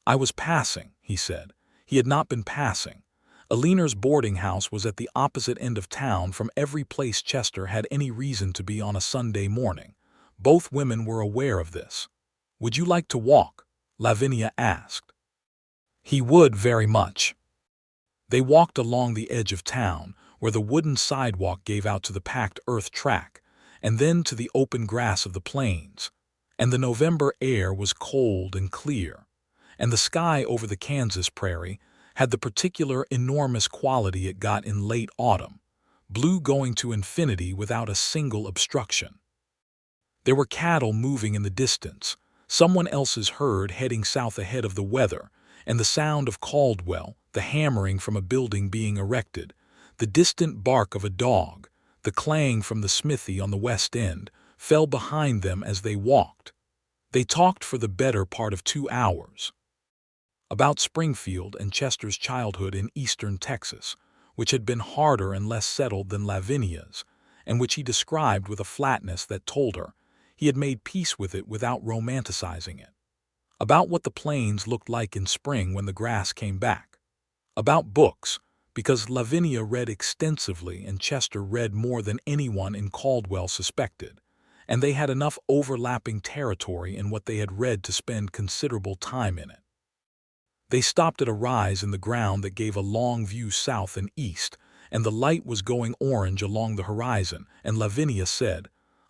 "I was passing," he said. He had not been passing. Eleanor's boarding house was at the opposite end of town from every place Chester had any reason to be on a Sunday morning. Both women were aware of this. "Would you like to walk?" Lavinia asked. He would very much. They walked along the edge of town, where the wooden sidewalk gave out to the packed earth track, and then to the open grass of the plains. And the November air was cold and clear, and the sky over the Kansas prairie had the particular enormous quality it got in late autumn, blue going to infinity without a single obstruction. There were cattle moving in the distance, someone else's herd heading south ahead of the weather, and the sound of Caldwell, the hammering from a building being erected, the distant bark of a dog, the clang from the smithy on the west end, fell behind them as they walked. They talked for the better part of 2 hours. About Springfield and Chester's childhood in eastern Texas, which had been harder and less settled than Lavinia's, and which he described with a flatness that told her he had made peace with it without romanticizing it. About what the plains looked like in spring when the grass came back. About books, because Lavinia read extensively and Chester read more than anyone in Caldwell suspected, and they had enough overlapping territory in what they had read to spend considerable time in it. They stopped at a rise in the ground that gave a long view south and east, and the light was going orange along the horizon, and Lavinia said,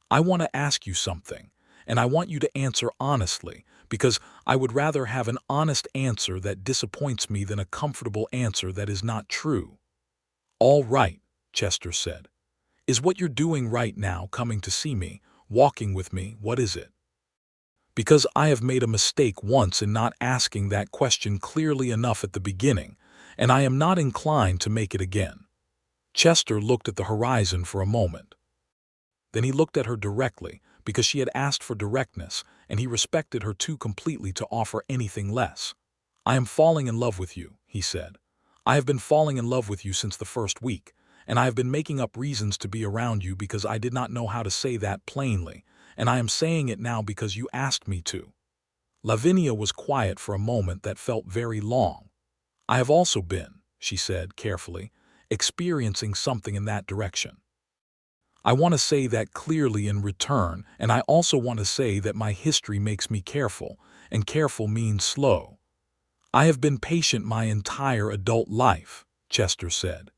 "I want to ask you something, and I want you to answer honestly, because I would rather have an honest answer that disappoints me than a comfortable answer that is not true." "All right," Chester said. "Is what you're doing right now coming to see me, walking with me, what is it?" "Because I have made a mistake once in not asking that question clearly enough at the beginning, and I am not inclined to make it again." Chester looked at the horizon for a moment. Then he looked at her directly, because she had asked for directness, and he respected her too completely to offer anything less. "I am falling in love with you," he said. "I have been falling in love with you since the first week, and I have been making up reasons to be around you because I did not know how to say that plainly, and I am saying it now because you asked me to." Lavinia was quiet for a moment that felt very long. "I have also been," she said carefully, "experiencing something in that direction. I want to say that clearly in return, and I also want to say that my history makes me careful, and careful means slow. I have been patient my entire adult life," Chester said.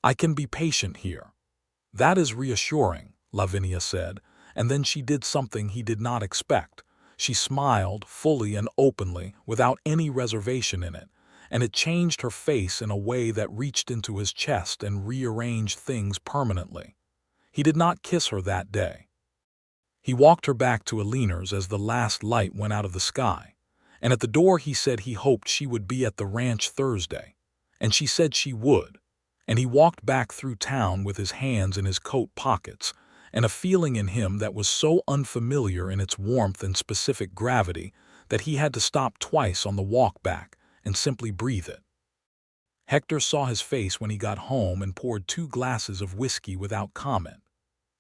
"I can be patient here." "That is reassuring," Lavinia said, and then she did something he did not expect. She smiled fully and openly, without any reservation in it, and it changed her face in a way that reached into his chest and rearranged things permanently. He did not kiss her that day. He walked her back to Eleanor's as the last light went out of the sky, and at the door he said he hoped she would be at the ranch Thursday, and she said she would, and he walked back through town with his hands in his coat pockets, and a feeling in him that was so unfamiliar in its warmth and specific gravity that he had to stop twice on the walk back and simply breathe it. Hector saw his face when he got home and poured 2 glasses of whiskey without comment.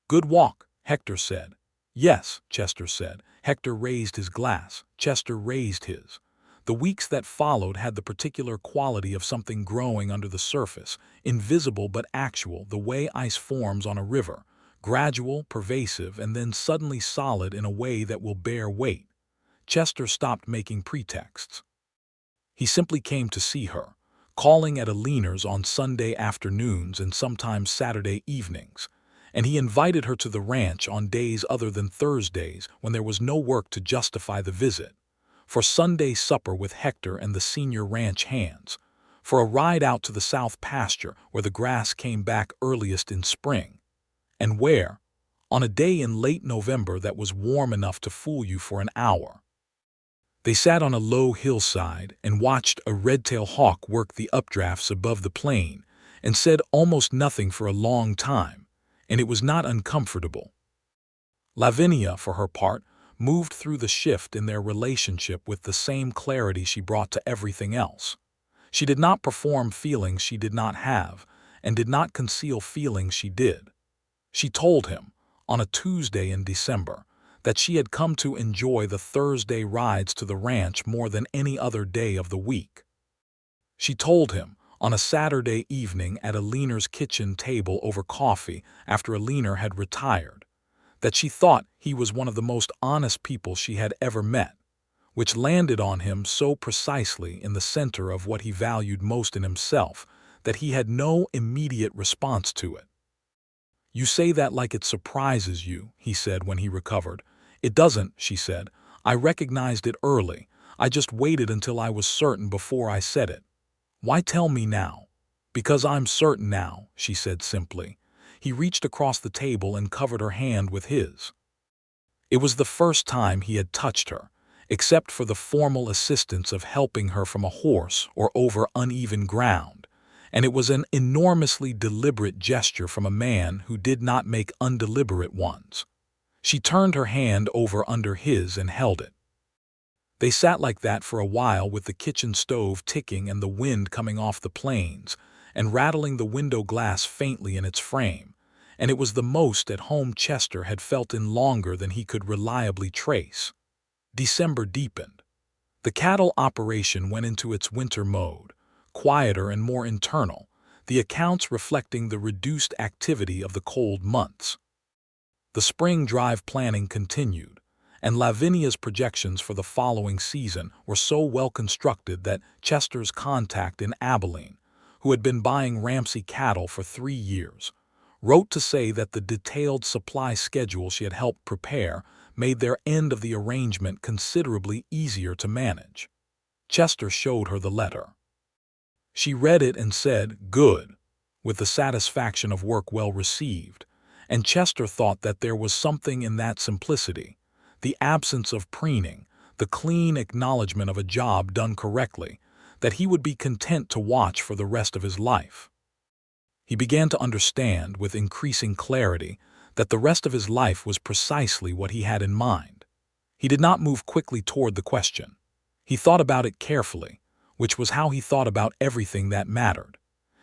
"Good walk," Hector said. Yes, Chester said. Hector raised his glass. Chester raised his. The weeks that followed had the particular quality of something growing under the surface, invisible but actual, the way ice forms on a river, gradual, pervasive, and then suddenly solid in a way that will bear weight. Chester stopped making pretexts. He simply came to see her, calling at Alina's on Sunday afternoons and sometimes Saturday evenings, and he invited her to the ranch on days other than Thursdays when there was no work to justify the visit, for Sunday supper with Hector and the senior ranch hands, for a ride out to the south pasture where the grass came back earliest in spring, and where, on a day in late November that was warm enough to fool you for an hour, they sat on a low hillside and watched a red-tailed hawk work the updrafts above the plain and said almost nothing for a long time, and it was not uncomfortable. Lavinia, for her part, moved through the shift in their relationship with the same clarity she brought to everything else. She did not perform feelings she did not have, and did not conceal feelings she did. She told him, on a Tuesday in December, that she had come to enjoy the Thursday rides to the ranch more than any other day of the week. She told him, on a Saturday evening at Alina's kitchen table over coffee after Alina had retired, that she thought he was one of the most honest people she had ever met, which landed on him so precisely in the center of what he valued most in himself that he had no immediate response to it. "You say that like it surprises you," he said when he recovered. "It doesn't," she said. "I recognized it early. I just waited until I was certain before I said it." "Why tell me now?" "Because I'm certain now," she said simply. He reached across the table and covered her hand with his. It was the first time he had touched her, except for the formal assistance of helping her from a horse or over uneven ground, and it was an enormously deliberate gesture from a man who did not make undeliberate ones. She turned her hand over under his and held it. They sat like that for a while with the kitchen stove ticking and the wind coming off the plains and rattling the window glass faintly in its frame, and it was the most at home Chester had felt in longer than he could reliably trace. December deepened. The cattle operation went into its winter mode, quieter and more internal, the accounts reflecting the reduced activity of the cold months. The spring drive planning continued, and Lavinia's projections for the following season were so well constructed that Chester's contact in Abilene, who had been buying Ramsey cattle for 3 years, wrote to say that the detailed supply schedule she had helped prepare made their end of the arrangement considerably easier to manage. Chester showed her the letter. She read it and said, "Good," with the satisfaction of work well received, and Chester thought that there was something in that simplicity, the absence of preening, the clean acknowledgement of a job done correctly, that he would be content to watch for the rest of his life. He began to understand, with increasing clarity, that the rest of his life was precisely what he had in mind. He did not move quickly toward the question. He thought about it carefully, which was how he thought about everything that mattered.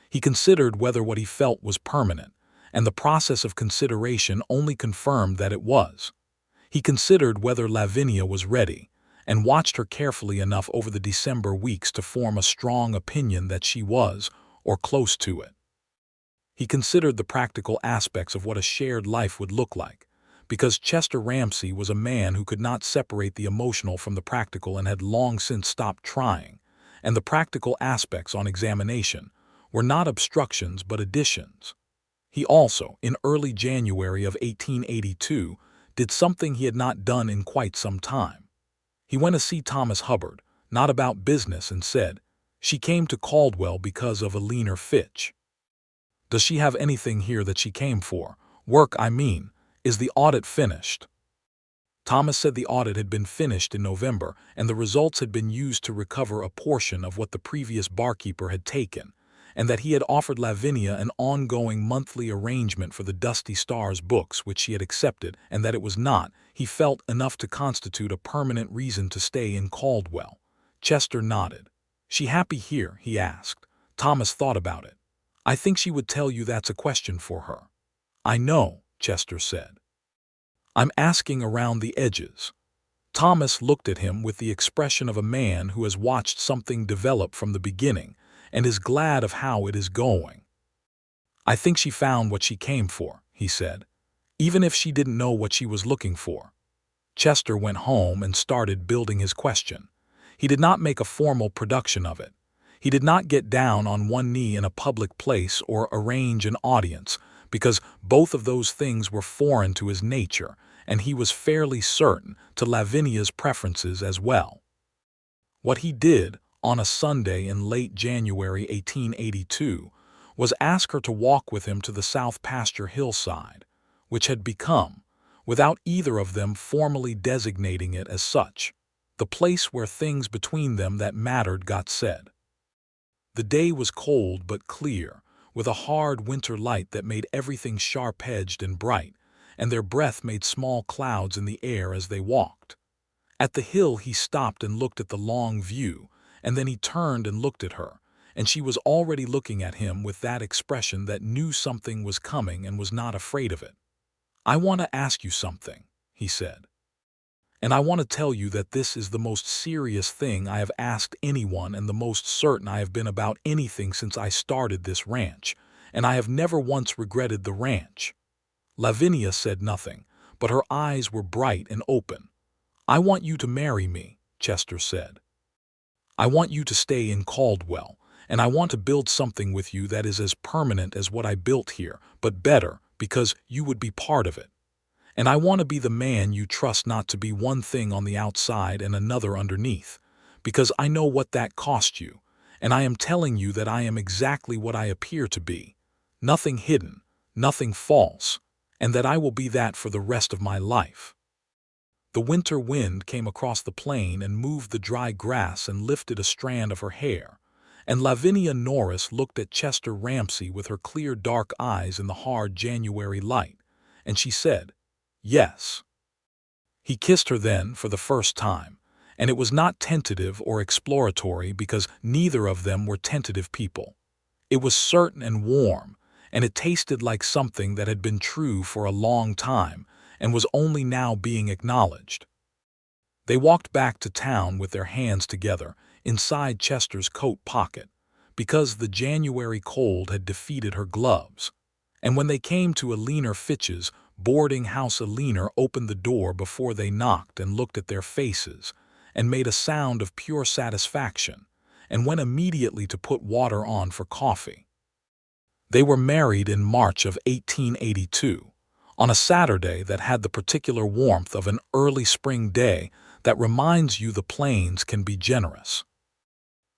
He considered whether what he felt was permanent, and the process of consideration only confirmed that it was. He considered whether Lavinia was ready, and watched her carefully enough over the December weeks to form a strong opinion that she was, or close to it. He considered the practical aspects of what a shared life would look like, because Chester Ramsey was a man who could not separate the emotional from the practical and had long since stopped trying, and the practical aspects on examination were not obstructions but additions. He also, in early January of 1882, did something he had not done in quite some time. He went to see Thomas Hubbard, not about business, and said, "She came to Caldwell because of Alina Fitch. Does she have anything here that she came for? Work, I mean. Is the audit finished?" Thomas said the audit had been finished in November, and the results had been used to recover a portion of what the previous barkeeper had taken, and that he had offered Lavinia an ongoing monthly arrangement for the Dusty Stars books, which she had accepted, and that it was not, he felt, enough to constitute a permanent reason to stay in Caldwell. Chester nodded. "She happy here?" he asked. Thomas thought about it. "I think she would tell you that's a question for her." "I know," Chester said. I'm asking around the edges." Thomas looked at him with the expression of a man who has watched something develop from the beginning and is glad of how it is going. "I think she found what she came for," he said, "even if she didn't know what she was looking for." Chester went home and started building his question. He did not make a formal production of it. He did not get down on one knee in a public place or arrange an audience, because both of those things were foreign to his nature, and he was fairly certain to Lavinia's preferences as well. What he did, on a Sunday in late January 1882, was ask her to walk with him to the South Pasture hillside, which had become, without either of them formally designating it as such, the place where things between them that mattered got said. The day was cold but clear, with a hard winter light that made everything sharp-edged and bright, and their breath made small clouds in the air as they walked. At the hill he stopped and looked at the long view, and then he turned and looked at her, and she was already looking at him with that expression that knew something was coming and was not afraid of it. "I want to ask you something," he said. "And I want to tell you that this is the most serious thing I have asked anyone and the most certain I have been about anything since I started this ranch, and I have never once regretted the ranch." Lavinia said nothing, but her eyes were bright and open. "I want you to marry me," Chester said. "I want you to stay in Caldwell, and I want to build something with you that is as permanent as what I built here, but better, because you would be part of it. And I want to be the man you trust not to be one thing on the outside and another underneath, because I know what that cost you, and I am telling you that I am exactly what I appear to be, nothing hidden, nothing false, and that I will be that for the rest of my life." The winter wind came across the plain and moved the dry grass and lifted a strand of her hair, and Lavinia Norris looked at Chester Ramsey with her clear dark eyes in the hard January light, and she said, "Yes." He kissed her then for the first time, and it was not tentative or exploratory because neither of them were tentative people. It was certain and warm, and it tasted like something that had been true for a long time and was only now being acknowledged. They walked back to town with their hands together inside Chester's coat pocket, because the January cold had defeated her gloves. And when they came to Eleanor Fitch's boarding house, Eleanor opened the door before they knocked and looked at their faces and made a sound of pure satisfaction and went immediately to put water on for coffee. They were married in March of 1882, on a Saturday that had the particular warmth of an early spring day that reminds you the plains can be generous.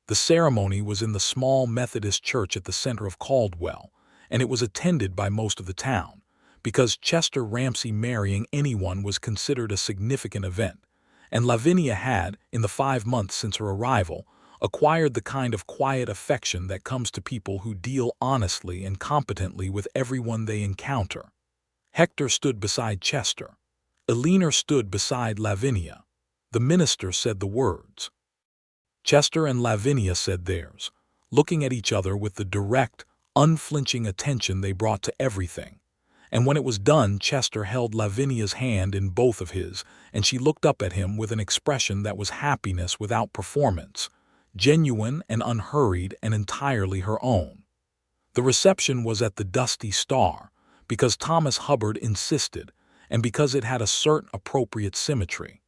The ceremony was in the small Methodist church at the center of Caldwell, and it was attended by most of the town, because Chester Ramsey marrying anyone was considered a significant event, and Lavinia had, in the 5 months since her arrival, acquired the kind of quiet affection that comes to people who deal honestly and competently with everyone they encounter. Hector stood beside Chester. Eleanor stood beside Lavinia. The minister said the words. Chester and Lavinia said theirs, looking at each other with the direct, unflinching attention they brought to everything. And when it was done, Chester held Lavinia's hand in both of his, and she looked up at him with an expression that was happiness without performance, genuine and unhurried and entirely her own. The reception was at the Dusty Star, because Thomas Hubbard insisted, and because it had a certain appropriate symmetry.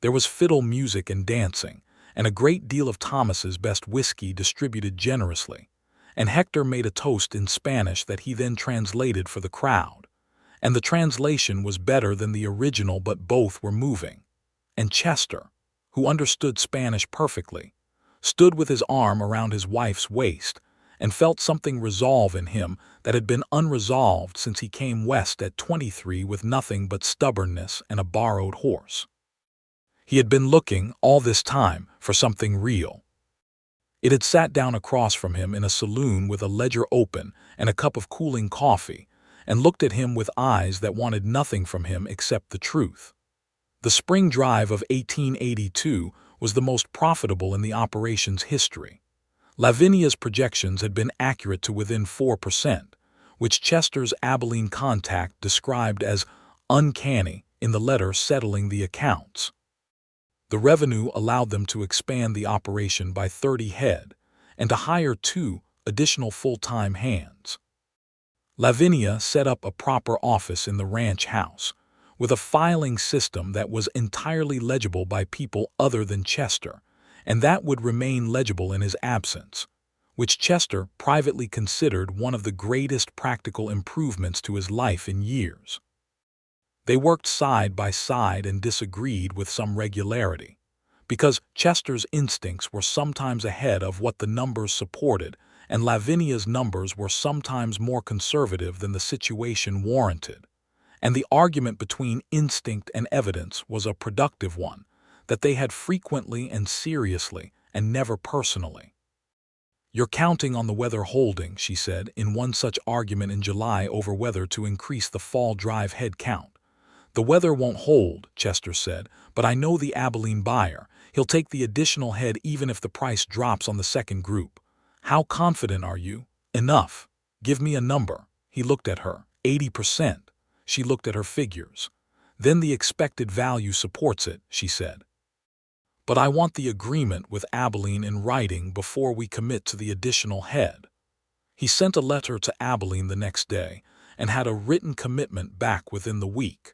There was fiddle music and dancing, and a great deal of Thomas's best whiskey distributed generously, and Hector made a toast in Spanish that he then translated for the crowd, and the translation was better than the original, but both were moving. And Chester, who understood Spanish perfectly, stood with his arm around his wife's waist, and felt something resolve in him that had been unresolved since he came west at 23 with nothing but stubbornness and a borrowed horse. He had been looking, all this time, for something real. It had sat down across from him in a saloon with a ledger open and a cup of cooling coffee, and looked at him with eyes that wanted nothing from him except the truth. The spring drive of 1882 was the most profitable in the operation's history. Lavinia's projections had been accurate to within 4%, which Chester's Abilene contact described as uncanny in the letter settling the accounts. The revenue allowed them to expand the operation by 30 head and to hire 2 additional full-time hands. Lavinia set up a proper office in the ranch house, with a filing system that was entirely legible by people other than Chester, and that would remain legible in his absence, which Chester privately considered one of the greatest practical improvements to his life in years. They worked side by side and disagreed with some regularity, because Chester's instincts were sometimes ahead of what the numbers supported, and Lavinia's numbers were sometimes more conservative than the situation warranted. And the argument between instinct and evidence was a productive one, that they had frequently and seriously, and never personally. "You're counting on the weather holding," she said, in one such argument in July over whether to increase the fall drive head count. "The weather won't hold," Chester said, "but I know the Abilene buyer. He'll take the additional head even if the price drops on the second group." "How confident are you?" "Enough. Give me a number." He looked at her. 80%. She looked at her figures. "Then the expected value supports it," she said. "But I want the agreement with Abilene in writing before we commit to the additional head." He sent a letter to Abilene the next day and had a written commitment back within the week.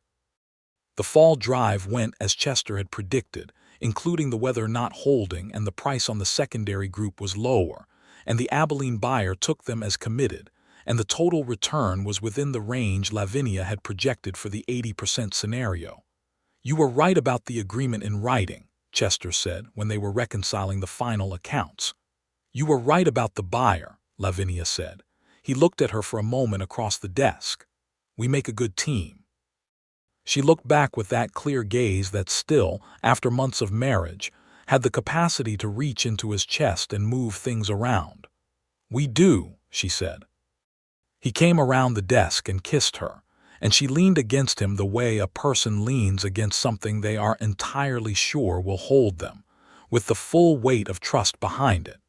The fall drive went as Chester had predicted, including the weather not holding, and the price on the secondary group was lower, and the Abilene buyer took them as committed, and the total return was within the range Lavinia had projected for the 80% scenario. "You were right about the agreement in writing," Chester said when they were reconciling the final accounts. "You were right about the buyer," Lavinia said. He looked at her for a moment across the desk. "We make a good team." She looked back with that clear gaze that still, after months of marriage, had the capacity to reach into his chest and move things around. "We do," she said. He came around the desk and kissed her, and she leaned against him the way a person leans against something they are entirely sure will hold them, with the full weight of trust behind it.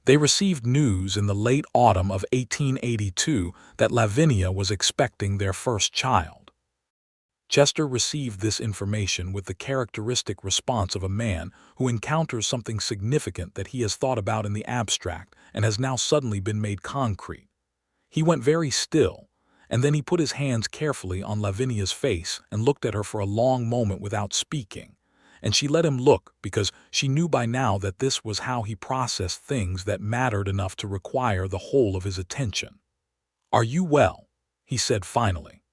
They received news in the late autumn of 1882 that Lavinia was expecting their first child. Chester received this information with the characteristic response of a man who encounters something significant that he has thought about in the abstract and has now suddenly been made concrete. He went very still, and then he put his hands carefully on Lavinia's face and looked at her for a long moment without speaking, and she let him look because she knew by now that this was how he processed things that mattered enough to require the whole of his attention. "Are you well?" he said finally.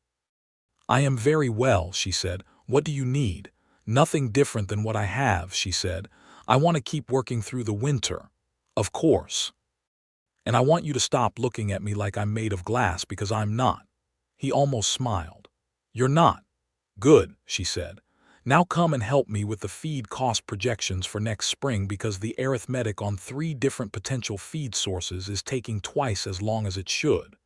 "I am very well," she said. "What do you need?" "Nothing different than what I have," she said. "I want to keep working through the winter." "Of course. And I want you to stop looking at me like I'm made of glass, because I'm not." He almost smiled. "You're not." "Good," she said. "Now come and help me with the feed cost projections for next spring, because the arithmetic on 3 different potential feed sources is taking twice as long as it should."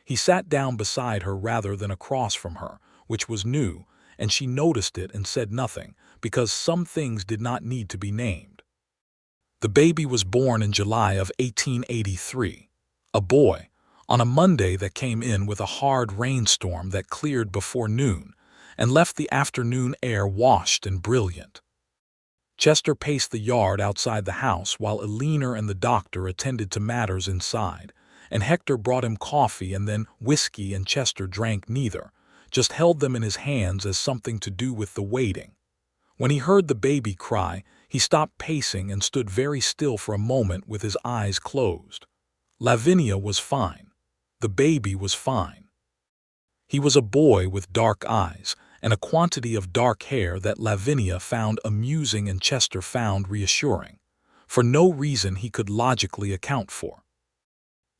He sat down beside her rather than across from her, which was new, and she noticed it and said nothing, because some things did not need to be named. The baby was born in July of 1883, a boy, on a Monday that came in with a hard rainstorm that cleared before noon and left the afternoon air washed and brilliant. Chester paced the yard outside the house while Eleanor and the doctor attended to matters inside, and Hector brought him coffee and then whiskey, and Chester drank neither, just held them in his hands as something to do with the waiting. When he heard the baby cry, he stopped pacing and stood very still for a moment with his eyes closed. Lavinia was fine. The baby was fine. He was a boy with dark eyes and a quantity of dark hair that Lavinia found amusing and Chester found reassuring, for no reason he could logically account for.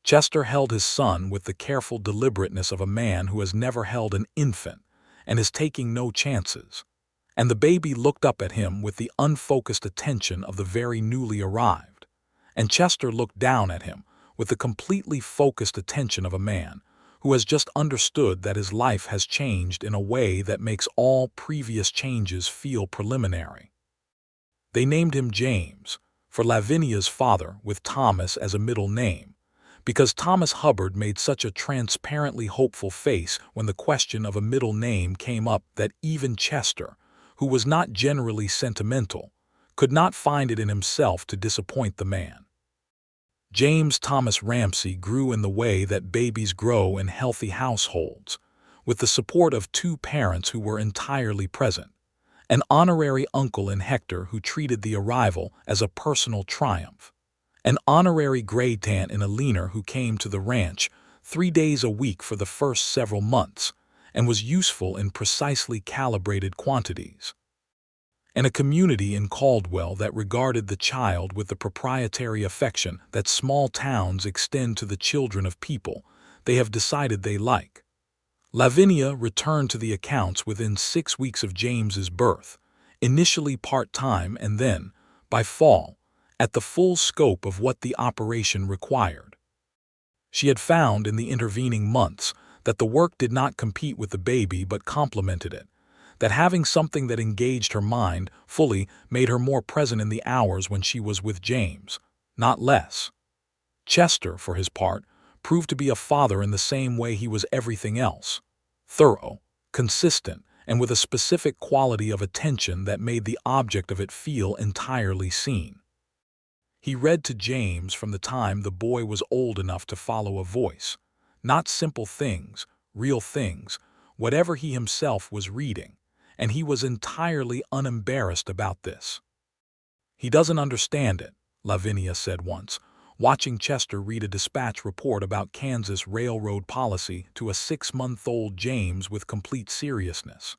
Chester held his son with the careful deliberateness of a man who has never held an infant and is taking no chances, and the baby looked up at him with the unfocused attention of the very newly arrived, and Chester looked down at him with the completely focused attention of a man who has just understood that his life has changed in a way that makes all previous changes feel preliminary. They named him James, for Lavinia's father, with Thomas as a middle name, because Thomas Hubbard made such a transparently hopeful face when the question of a middle name came up that even Chester, who was not generally sentimental, could not find it in himself to disappoint the man. James Thomas Ramsey grew in the way that babies grow in healthy households, with the support of two parents who were entirely present, an honorary uncle in Hector who treated the arrival as a personal triumph, an honorary gray-tant in a leaner who came to the ranch 3 days a week for the first several months and was useful in precisely calibrated quantities, and a community in Caldwell that regarded the child with the proprietary affection that small towns extend to the children of people they have decided they like. Lavinia returned to the accounts within 6 weeks of James's birth, initially part-time and then, by fall, at the full scope of what the operation required. She had found in the intervening months that the work did not compete with the baby but complemented it, that having something that engaged her mind fully made her more present in the hours when she was with James, not less. Chester, for his part, proved to be a father in the same way he was everything else: thorough, consistent, and with a specific quality of attention that made the object of it feel entirely seen. He read to James from the time the boy was old enough to follow a voice, not simple things, real things, whatever he himself was reading, and he was entirely unembarrassed about this. "He doesn't understand it," Lavinia said once, watching Chester read a dispatch report about Kansas railroad policy to a 6-month-old James with complete seriousness.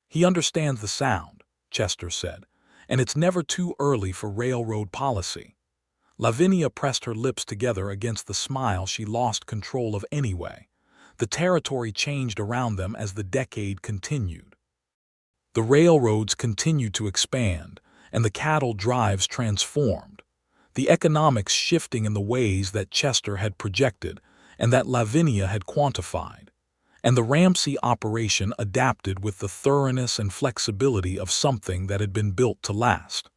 "He understands the sound," Chester said, "and it's never too early for railroad policy." Lavinia pressed her lips together against the smile she lost control of anyway. The territory changed around them as the decade continued. The railroads continued to expand, and the cattle drives transformed, the economics shifting in the ways that Chester had projected and that Lavinia had quantified, and the Ramsey operation adapted with the thoroughness and flexibility of something that had been built to last.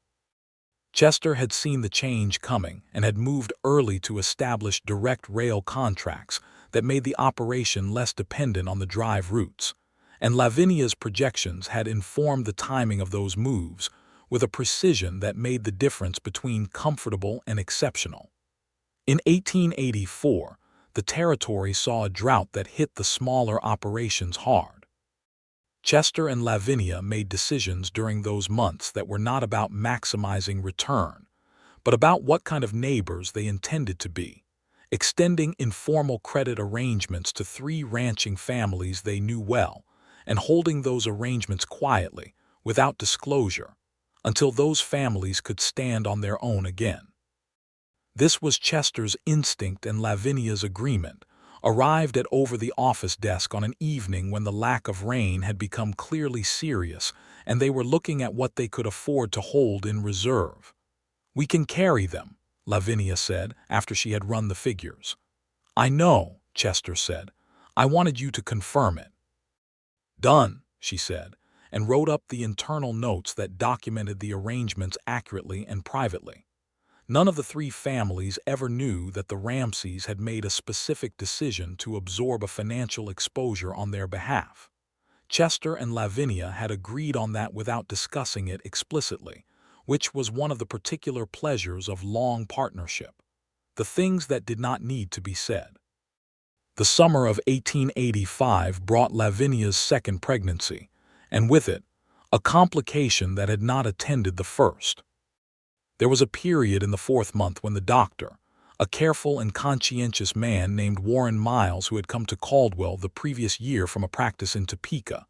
Chester had seen the change coming and had moved early to establish direct rail contracts that made the operation less dependent on the drive routes, and Lavinia's projections had informed the timing of those moves with a precision that made the difference between comfortable and exceptional. In 1884, the territory saw a drought that hit the smaller operations hard. Chester and Lavinia made decisions during those months that were not about maximizing return, but about what kind of neighbors they intended to be, extending informal credit arrangements to 3 ranching families they knew well, and holding those arrangements quietly, without disclosure, until those families could stand on their own again. This was Chester's instinct and Lavinia's agreement, arrived at over the office desk on an evening when the lack of rain had become clearly serious and they were looking at what they could afford to hold in reserve. "We can carry them," Lavinia said after she had run the figures. "I know," Chester said. "I wanted you to confirm it." "Done," she said, and wrote up the internal notes that documented the arrangements accurately and privately. None of the 3 families ever knew that the Ramseys had made a specific decision to absorb a financial exposure on their behalf. Chester and Lavinia had agreed on that without discussing it explicitly, which was one of the particular pleasures of long partnership, the things that did not need to be said. The summer of 1885 brought Lavinia's second pregnancy, and with it, a complication that had not attended the first. There was a period in the 4th month when the doctor, a careful and conscientious man named Warren Miles who had come to Caldwell the previous year from a practice in Topeka,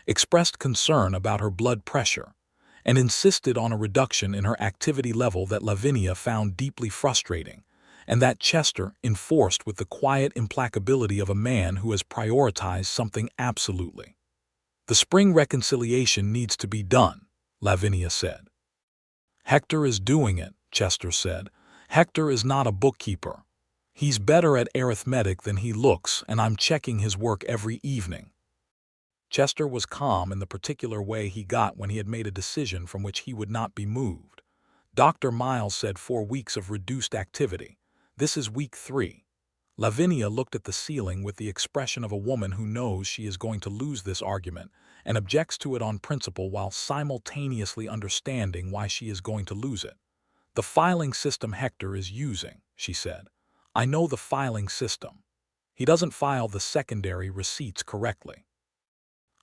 expressed concern about her blood pressure and insisted on a reduction in her activity level that Lavinia found deeply frustrating, and that Chester enforced with the quiet implacability of a man who has prioritized something absolutely. "The spring reconciliation needs to be done," Lavinia said. "Hector is doing it," Chester said. "Hector is not a bookkeeper. He's better at arithmetic than he looks, and I'm checking his work every evening." Chester was calm in the particular way he got when he had made a decision from which he would not be moved. Dr. Miles said 4 weeks of reduced activity. This is week 3. Lavinia looked at the ceiling with the expression of a woman who knows she is going to lose this argument and objects to it on principle while simultaneously understanding why she is going to lose it. "The filing system Hector is using," she said. "I know the filing system. He doesn't file the secondary receipts correctly.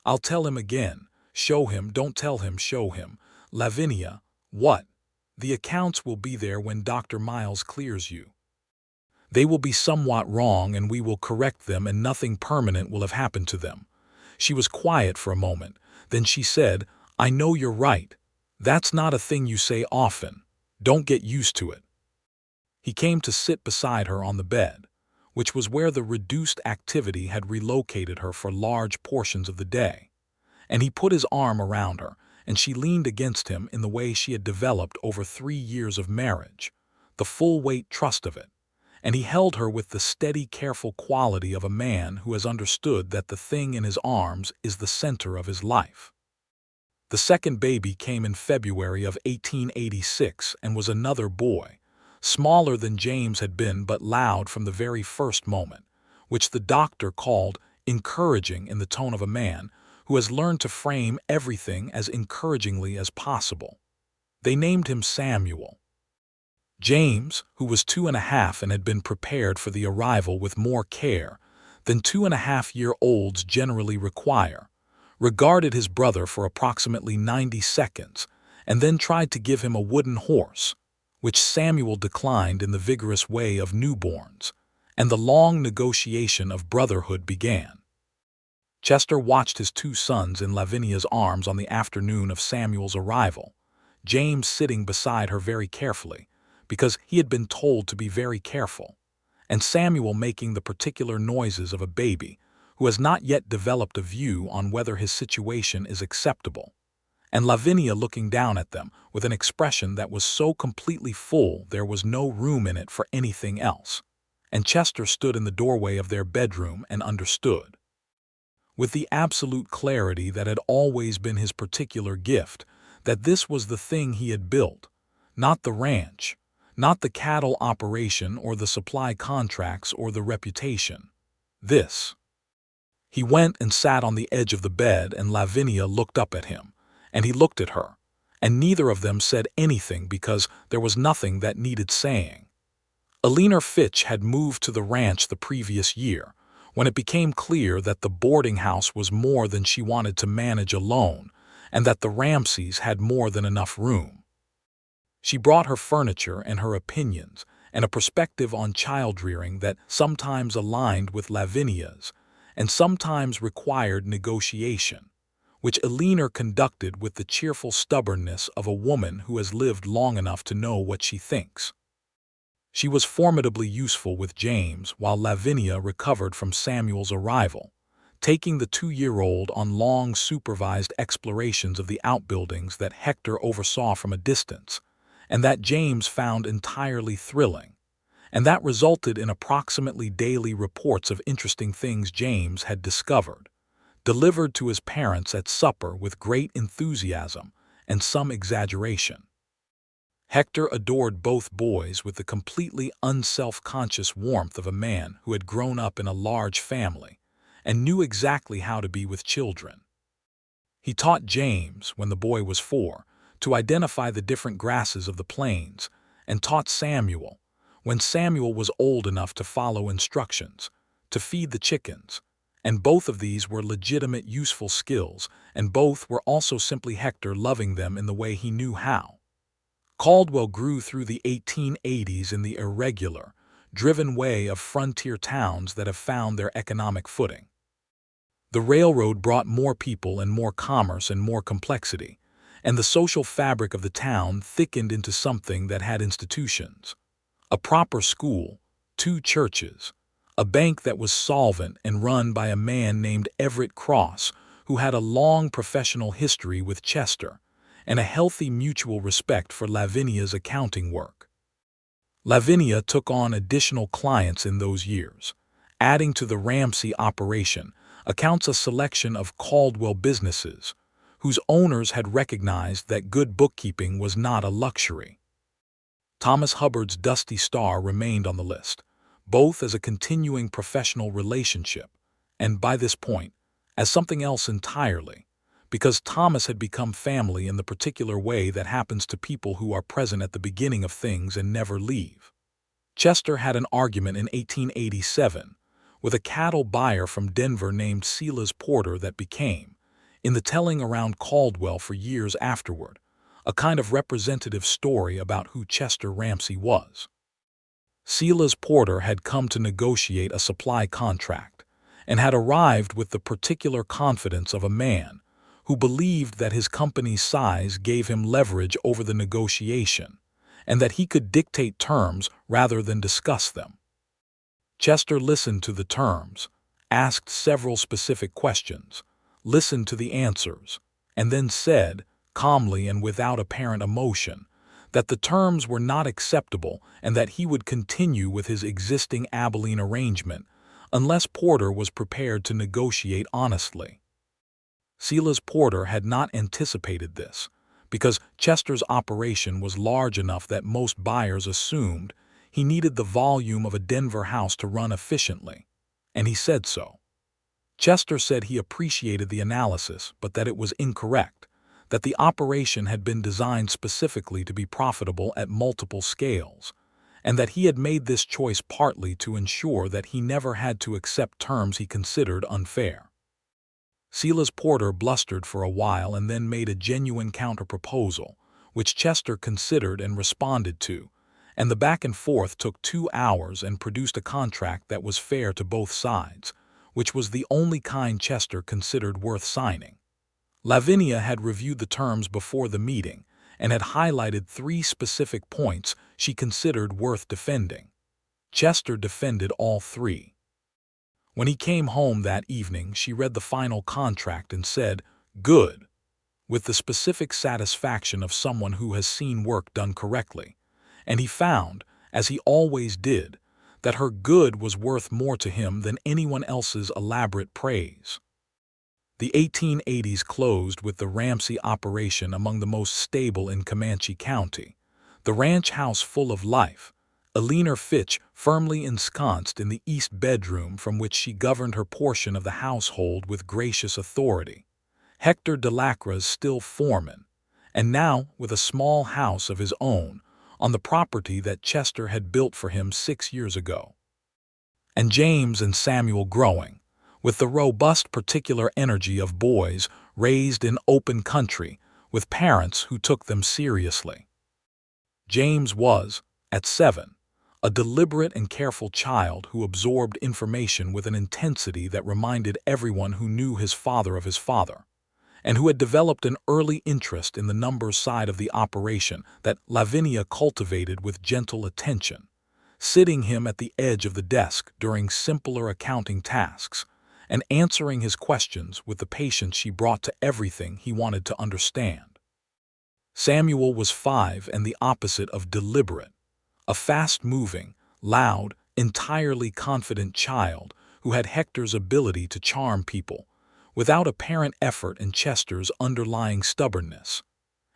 I'll tell him again. Show him, don't tell him, show him." "Lavinia, what? The accounts will be there when Dr. Miles clears you. They will be somewhat wrong and we will correct them and nothing permanent will have happened to them." She was quiet for a moment. Then she said, "I know you're right. That's not a thing you say often. Don't get used to it." He came to sit beside her on the bed, which was where the reduced activity had relocated her for large portions of the day, and he put his arm around her, and she leaned against him in the way she had developed over 3 years of marriage, the full weight trust of it, and he held her with the steady, careful quality of a man who has understood that the thing in his arms is the center of his life. The second baby came in February of 1886 and was another boy, smaller than James had been but loud from the very first moment, which the doctor called encouraging in the tone of a man who has learned to frame everything as encouragingly as possible. They named him Samuel. James, who was 2.5 and had been prepared for the arrival with more care than 2.5-year-olds generally require, regarded his brother for approximately 90 seconds and then tried to give him a wooden horse, which Samuel declined in the vigorous way of newborns, and the long negotiation of brotherhood began. Chester watched his 2 sons in Lavinia's arms on the afternoon of Samuel's arrival, James sitting beside her very carefully, because he had been told to be very careful, and Samuel making the particular noises of a baby who has not yet developed a view on whether his situation is acceptable, and Lavinia looking down at them with an expression that was so completely full there was no room in it for anything else, and Chester stood in the doorway of their bedroom and understood. With the absolute clarity that had always been his particular gift, that this was the thing he had built, not the ranch, not the cattle operation or the supply contracts or the reputation. This. He went and sat on the edge of the bed, and Lavinia looked up at him, and he looked at her, and neither of them said anything because there was nothing that needed saying. Eleanor Fitch had moved to the ranch the previous year, when it became clear that the boarding house was more than she wanted to manage alone, and that the Ramseys had more than enough room. She brought her furniture and her opinions and a perspective on child-rearing that sometimes aligned with Lavinia's and sometimes required negotiation, which Eleanor conducted with the cheerful stubbornness of a woman who has lived long enough to know what she thinks. She was formidably useful with James while Lavinia recovered from Samuel's arrival, taking the 2-year-old on long supervised explorations of the outbuildings that Hector oversaw from a distance, and that James found entirely thrilling, and that resulted in approximately daily reports of interesting things James had discovered, delivered to his parents at supper with great enthusiasm and some exaggeration. Hector adored both boys with the completely unself-conscious warmth of a man who had grown up in a large family and knew exactly how to be with children. He taught James, when the boy was 4, to identify the different grasses of the plains, and taught Samuel, when Samuel was old enough to follow instructions, to feed the chickens, and both of these were legitimate useful skills, and both were also simply Hector loving them in the way he knew how. Caldwell grew through the 1880s in the irregular, driven way of frontier towns that have found their economic footing. The railroad brought more people and more commerce and more complexity, and the social fabric of the town thickened into something that had institutions. A proper school, 2 churches, a bank that was solvent and run by a man named Everett Cross, who had a long professional history with Chester, and a healthy mutual respect for Lavinia's accounting work. Lavinia took on additional clients in those years, adding to the Ramsey operation accounts a selection of Caldwell businesses, whose owners had recognized that good bookkeeping was not a luxury. Thomas Hubbard's Dusty Star remained on the list, both as a continuing professional relationship, and by this point, as something else entirely, because Thomas had become family in the particular way that happens to people who are present at the beginning of things and never leave. Chester had an argument in 1887 with a cattle buyer from Denver named Silas Porter that became, in the telling around Caldwell for years afterward, a kind of representative story about who Chester Ramsey was. Silas Porter had come to negotiate a supply contract and had arrived with the particular confidence of a man who believed that his company's size gave him leverage over the negotiation and that he could dictate terms rather than discuss them. Chester listened to the terms, asked several specific questions, listened to the answers, and then said, calmly and without apparent emotion, that the terms were not acceptable and that he would continue with his existing Abilene arrangement unless Porter was prepared to negotiate honestly. Silas Porter had not anticipated this, because Chester's operation was large enough that most buyers assumed he needed the volume of a Denver house to run efficiently, and he said so. Chester said he appreciated the analysis, but that it was incorrect, that the operation had been designed specifically to be profitable at multiple scales, and that he had made this choice partly to ensure that he never had to accept terms he considered unfair. Silas Porter blustered for a while and then made a genuine counter-proposal, which Chester considered and responded to, and the back and forth took 2 hours and produced a contract that was fair to both sides, which was the only kind Chester considered worth signing. Lavinia had reviewed the terms before the meeting and had highlighted 3 specific points she considered worth defending. Chester defended all 3. When he came home that evening, she read the final contract and said, "Good," with the specific satisfaction of someone who has seen work done correctly, and he found, as he always did, that her good was worth more to him than anyone else's elaborate praise. The 1880s closed with the Ramsey operation among the most stable in Comanche County, the ranch house full of life, Eleanor Fitch firmly ensconced in the east bedroom from which she governed her portion of the household with gracious authority, Hector Delacroix still foreman, and now with a small house of his own on the property that Chester had built for him 6 years ago, and James and Samuel growing, with the robust particular energy of boys raised in open country with parents who took them seriously. James was, at 7, a deliberate and careful child who absorbed information with an intensity that reminded everyone who knew his father of his father, and who had developed an early interest in the numbers side of the operation that Lavinia cultivated with gentle attention, sitting him at the edge of the desk during simpler accounting tasks, and answering his questions with the patience she brought to everything he wanted to understand. Samuel was 5 and the opposite of deliberate, a fast-moving, loud, entirely confident child who had Hector's ability to charm people, without apparent effort and Chester's underlying stubbornness,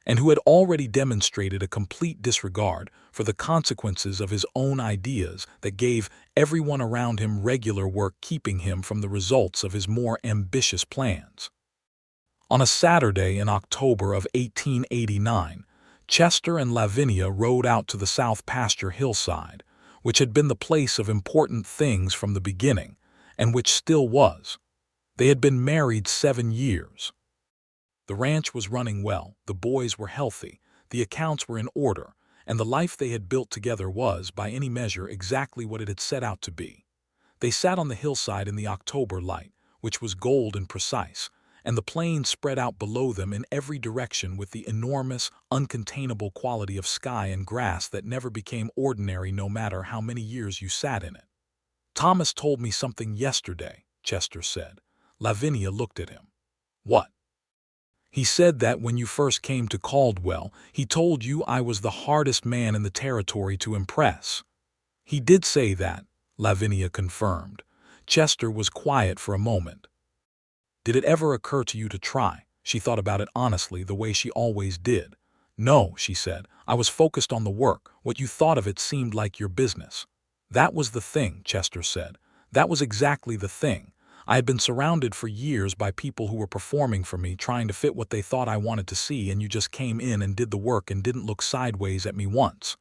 and who had already demonstrated a complete disregard for the consequences of his own ideas that gave everyone around him regular work keeping him from the results of his more ambitious plans. On a Saturday in October of 1889, Chester and Lavinia rode out to the South Pasture hillside, which had been the place of important things from the beginning, and which still was. They had been married 7 years. The ranch was running well, the boys were healthy, the accounts were in order, and the life they had built together was, by any measure, exactly what it had set out to be. They sat on the hillside in the October light, which was gold and precise, and the plain spread out below them in every direction with the enormous, uncontainable quality of sky and grass that never became ordinary no matter how many years you sat in it. "Thomas told me something yesterday," Chester said. Lavinia looked at him. "What?" "He said that when you first came to Caldwell, he told you I was the hardest man in the territory to impress." "He did say that," Lavinia confirmed. Chester was quiet for a moment. "Did it ever occur to you to try?" She thought about it honestly, the way she always did. "No," she said. "I was focused on the work. What you thought of it seemed like your business." That was the thing, Chester said. That was exactly the thing. I had been surrounded for years by people who were performing for me, trying to fit what they thought I wanted to see, and you just came in and did the work and didn't look sideways at me once.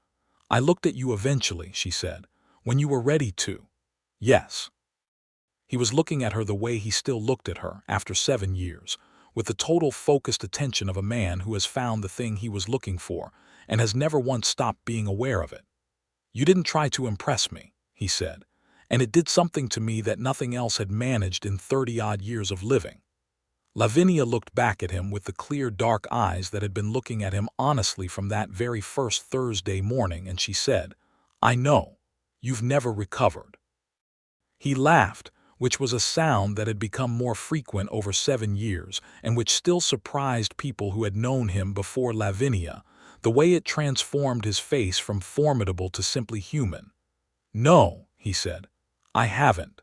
I looked at you eventually, she said, when you were ready to. Yes. He was looking at her the way he still looked at her after 7 years, with the total focused attention of a man who has found the thing he was looking for and has never once stopped being aware of it. You didn't try to impress me, he said, and it did something to me that nothing else had managed in 30-odd years of living. Lavinia looked back at him with the clear, dark eyes that had been looking at him honestly from that very first Thursday morning, and she said, I know. You've never recovered. He laughed, which was a sound that had become more frequent over 7 years and which still surprised people who had known him before Lavinia, the way it transformed his face from formidable to simply human. No, he said, I haven't.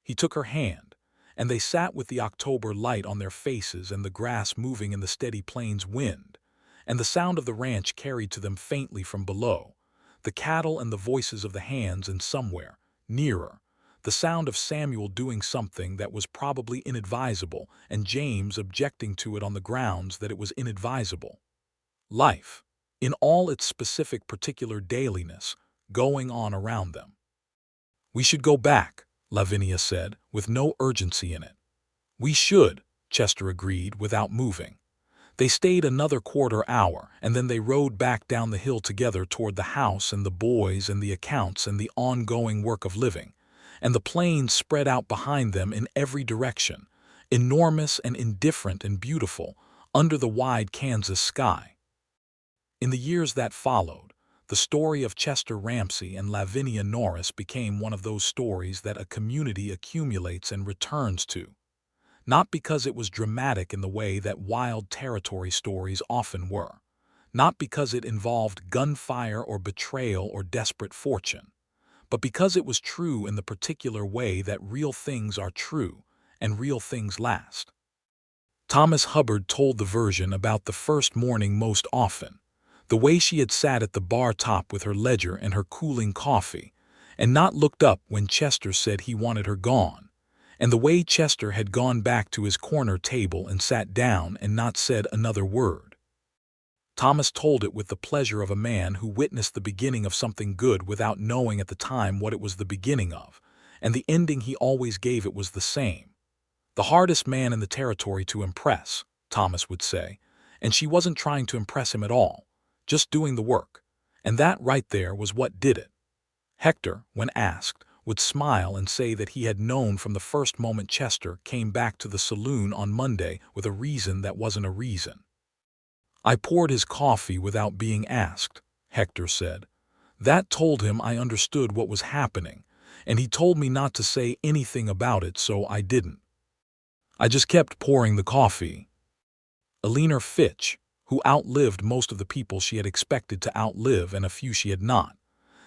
He took her hand, and they sat with the October light on their faces and the grass moving in the steady plains wind, and the sound of the ranch carried to them faintly from below, the cattle and the voices of the hands, and somewhere, nearer, the sound of Samuel doing something that was probably inadvisable and James objecting to it on the grounds that it was inadvisable. Life, in all its specific particular dailiness, going on around them. We should go back, Lavinia said, with no urgency in it. We should, Chester agreed without moving. They stayed another quarter hour, and then they rode back down the hill together toward the house and the boys and the accounts and the ongoing work of living, and the plains spread out behind them in every direction, enormous and indifferent and beautiful, under the wide Kansas sky. In the years that followed, the story of Chester Ramsey and Lavinia Norris became one of those stories that a community accumulates and returns to. Not because it was dramatic in the way that wild territory stories often were, not because it involved gunfire or betrayal or desperate fortune, but because it was true in the particular way that real things are true and real things last. Thomas Hubbard told the version about the first morning most often, the way she had sat at the bar top with her ledger and her cooling coffee, and not looked up when Chester said he wanted her gone, and the way Chester had gone back to his corner table and sat down and not said another word. Thomas told it with the pleasure of a man who witnessed the beginning of something good without knowing at the time what it was the beginning of, and the ending he always gave it was the same. The hardest man in the territory to impress, Thomas would say, and she wasn't trying to impress him at all, just doing the work, and that right there was what did it. Hector, when asked, would smile and say that he had known from the first moment Chester came back to the saloon on Monday with a reason that wasn't a reason. I poured his coffee without being asked, Hector said. That told him I understood what was happening, and he told me not to say anything about it, so I didn't. I just kept pouring the coffee. Eleanor Fitch, who outlived most of the people she had expected to outlive and a few she had not,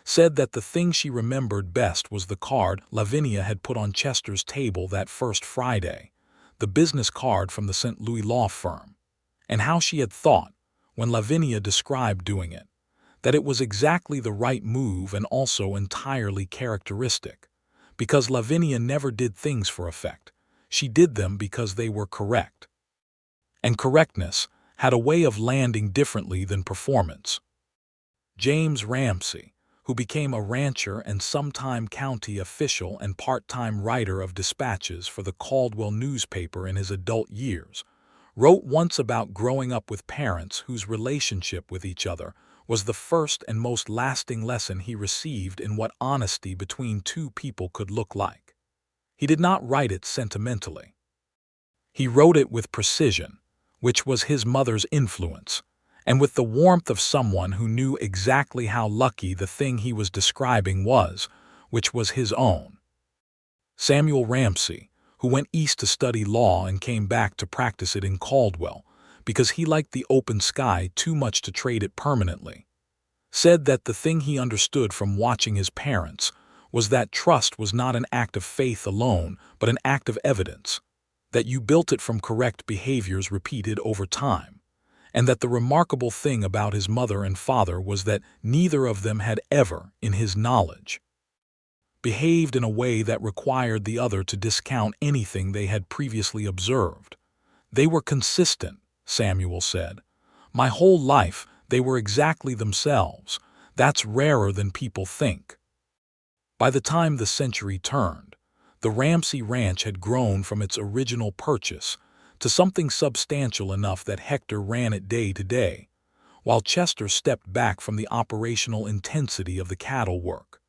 said that the thing she remembered best was the card Lavinia had put on Chester's table that first Friday, the business card from the St. Louis law firm, and how she had thought, when Lavinia described doing it, that it was exactly the right move and also entirely characteristic, because Lavinia never did things for effect. She did them because they were correct. And correctness had a way of landing differently than performance. James Ramsey, who became a rancher and sometime county official and part-time writer of dispatches for the Caldwell newspaper in his adult years, wrote once about growing up with parents whose relationship with each other was the first and most lasting lesson he received in what honesty between two people could look like. He did not write it sentimentally. He wrote it with precision, which was his mother's influence, and with the warmth of someone who knew exactly how lucky the thing he was describing was, which was his own. Samuel Ramsey, who went east to study law and came back to practice it in Caldwell because he liked the open sky too much to trade it permanently, said that the thing he understood from watching his parents was that trust was not an act of faith alone, but an act of evidence, that you built it from correct behaviors repeated over time, and that the remarkable thing about his mother and father was that neither of them had ever, in his knowledge, behaved in a way that required the other to discount anything they had previously observed. "They were consistent," Samuel said. "My whole life, they were exactly themselves. That's rarer than people think." By the time the century turned, the Ramsey Ranch had grown from its original purchase to something substantial enough that Hector ran it day to day, while Chester stepped back from the operational intensity of the cattle work.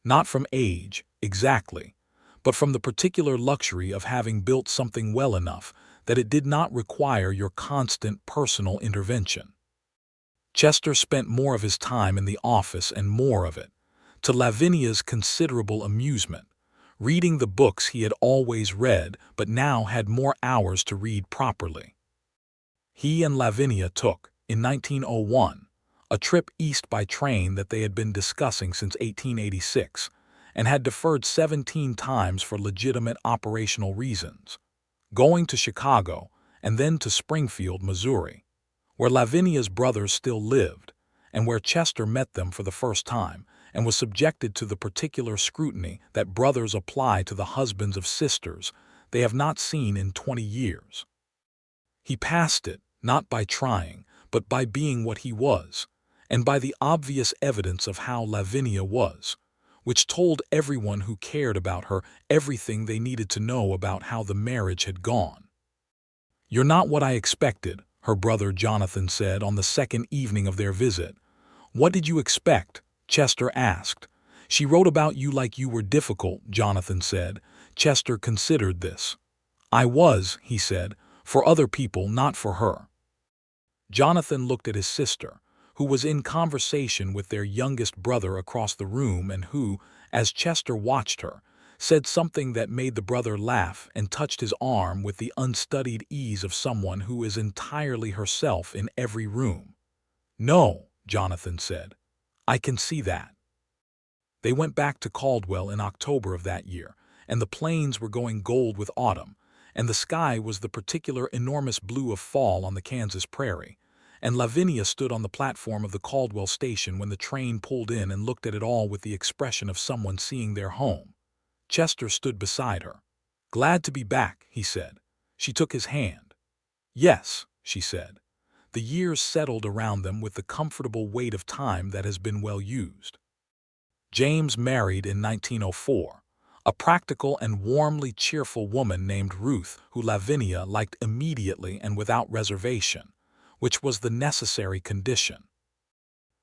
Not from age, exactly, but from the particular luxury of having built something well enough that it did not require your constant personal intervention. Chester spent more of his time in the office and more of it, to Lavinia's considerable amusement, reading the books he had always read but now had more hours to read properly. He and Lavinia took, in 1901, a trip east by train that they had been discussing since 1886 and had deferred 17 times for legitimate operational reasons, going to Chicago and then to Springfield, Missouri, where Lavinia's brothers still lived and where Chester met them for the first time and was subjected to the particular scrutiny that brothers apply to the husbands of sisters they have not seen in 20 years. He passed it, not by trying, but by being what he was, and by the obvious evidence of how Lavinia was, which told everyone who cared about her everything they needed to know about how the marriage had gone. "You're not what I expected," her brother Jonathan said on the second evening of their visit. "What did you expect?" Chester asked. "She wrote about you like you were difficult," Jonathan said. Chester considered this. "I was," he said, "for other people, not for her." Jonathan looked at his sister, who was in conversation with their youngest brother across the room and who, as Chester watched her, said something that made the brother laugh and touched his arm with the unstudied ease of someone who is entirely herself in every room. "No," Jonathan said. "I can see that." They went back to Caldwell in October of that year, and the plains were going gold with autumn, and the sky was the particular enormous blue of fall on the Kansas prairie, and Lavinia stood on the platform of the Caldwell station when the train pulled in and looked at it all with the expression of someone seeing their home. Chester stood beside her. "Glad to be back," he said. She took his hand. "Yes," she said. The years settled around them with the comfortable weight of time that has been well used. James married in 1904, a practical and warmly cheerful woman named Ruth who Lavinia liked immediately and without reservation, which was the necessary condition.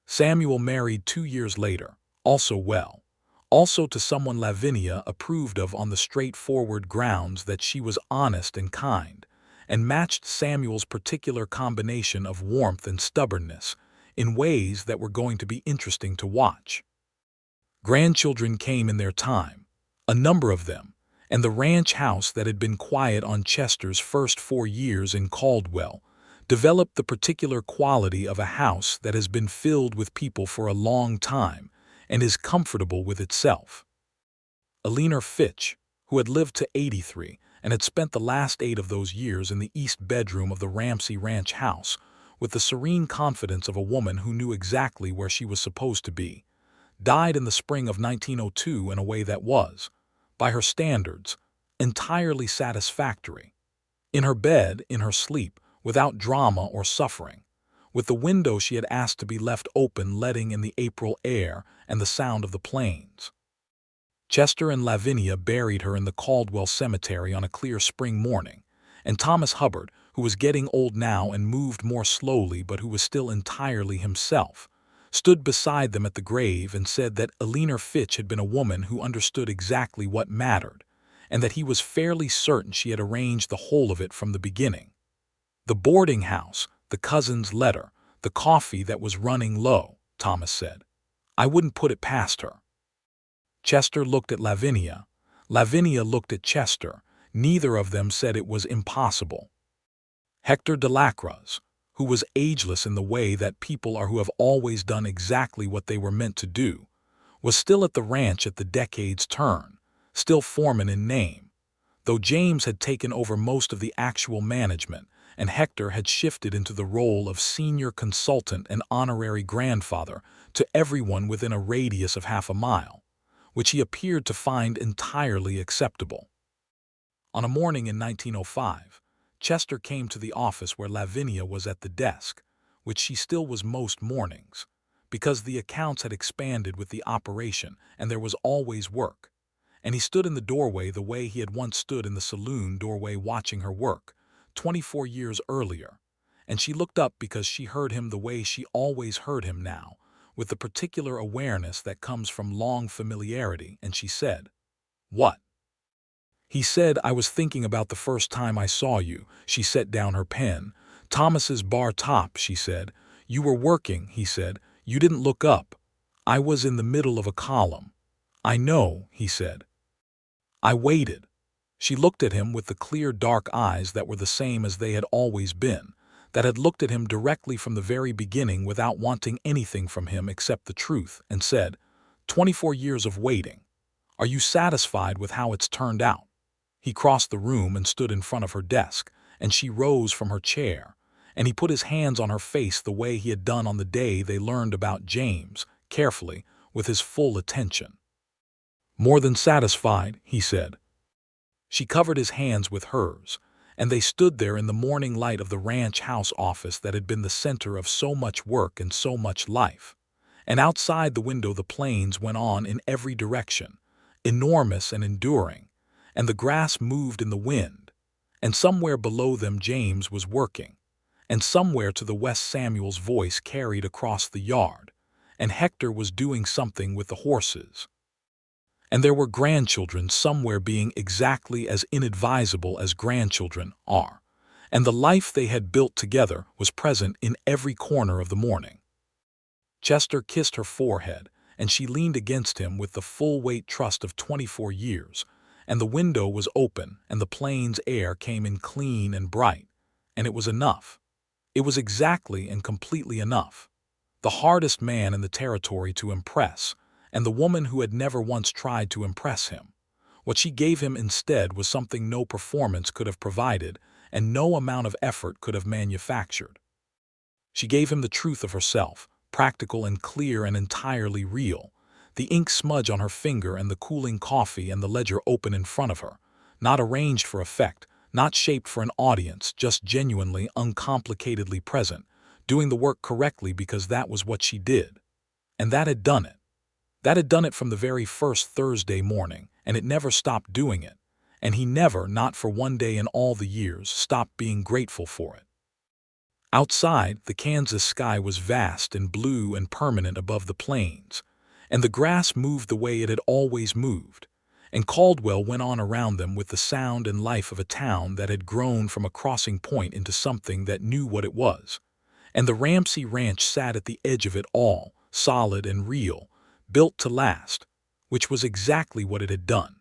Samuel married 2 years later, also well, also to someone Lavinia approved of on the straightforward grounds that she was honest and kind, and matched Samuel's particular combination of warmth and stubbornness in ways that were going to be interesting to watch. Grandchildren came in their time, a number of them, and the ranch house that had been quiet on Chester's first 4 years in Caldwell developed the particular quality of a house that has been filled with people for a long time and is comfortable with itself. Eleanor Fitch, who had lived to 83 and had spent the last 8 of those years in the east bedroom of the Ramsey Ranch house with the serene confidence of a woman who knew exactly where she was supposed to be, died in the spring of 1902 in a way that was, by her standards, entirely satisfactory. In her bed, in her sleep, without drama or suffering, with the window she had asked to be left open letting in the April air and the sound of the plains. Chester and Lavinia buried her in the Caldwell Cemetery on a clear spring morning, and Thomas Hubbard, who was getting old now and moved more slowly but who was still entirely himself, stood beside them at the grave and said that Eleanor Fitch had been a woman who understood exactly what mattered, and that he was fairly certain she had arranged the whole of it from the beginning. The boarding house, the cousin's letter, the coffee that was running low, Thomas said. I wouldn't put it past her. Chester looked at Lavinia. Lavinia looked at Chester. Neither of them said it was impossible. Hector de Lacroze, who was ageless in the way that people are who have always done exactly what they were meant to do, was still at the ranch at the decade's turn, still foreman in name, though James had taken over most of the actual management and Hector had shifted into the role of senior consultant and honorary grandfather to everyone within a radius of half a mile, which he appeared to find entirely acceptable. On a morning in 1905, Chester came to the office where Lavinia was at the desk, which she still was most mornings, because the accounts had expanded with the operation and there was always work. And he stood in the doorway the way he had once stood in the saloon doorway watching her work, 24 years earlier, and she looked up because she heard him the way she always heard him now, with the particular awareness that comes from long familiarity, and she said, "What?" He said, "I was thinking about the first time I saw you." She set down her pen. "Thomas's bar top," she said. "You were working," he said. "You didn't look up. I was in the middle of a column." "I know," he said. "I waited." She looked at him with the clear dark eyes that were the same as they had always been, that had looked at him directly from the very beginning without wanting anything from him except the truth, and said, 24 years of waiting. Are you satisfied with how it's turned out?" He crossed the room and stood in front of her desk, and she rose from her chair, and he put his hands on her face the way he had done on the day they learned about James, carefully, with his full attention. "More than satisfied," he said. She covered his hands with hers, and they stood there in the morning light of the ranch house office that had been the center of so much work and so much life. And outside the window the plains went on in every direction, enormous and enduring, and the grass moved in the wind, and somewhere below them James was working, and somewhere to the west Samuel's voice carried across the yard, and Hector was doing something with the horses. And there were grandchildren somewhere being exactly as inadvisable as grandchildren are, and the life they had built together was present in every corner of the morning. Chester kissed her forehead, and she leaned against him with the full weight trust of 24 years, and the window was open and the plains air came in clean and bright, and it was enough. It was exactly and completely enough. The hardest man in the territory to impress, and the woman who had never once tried to impress him. What she gave him instead was something no performance could have provided and no amount of effort could have manufactured. She gave him the truth of herself, practical and clear and entirely real, the ink smudge on her finger and the cooling coffee and the ledger open in front of her, not arranged for effect, not shaped for an audience, just genuinely, uncomplicatedly present, doing the work correctly because that was what she did. And that had done it. That had done it from the very first Thursday morning, and it never stopped doing it, and he never, not for one day in all the years, stopped being grateful for it. Outside, the Kansas sky was vast and blue and permanent above the plains, and the grass moved the way it had always moved, and Caldwell went on around them with the sound and life of a town that had grown from a crossing point into something that knew what it was, and the Ramsey ranch sat at the edge of it all, solid and real, built to last, which was exactly what it had done.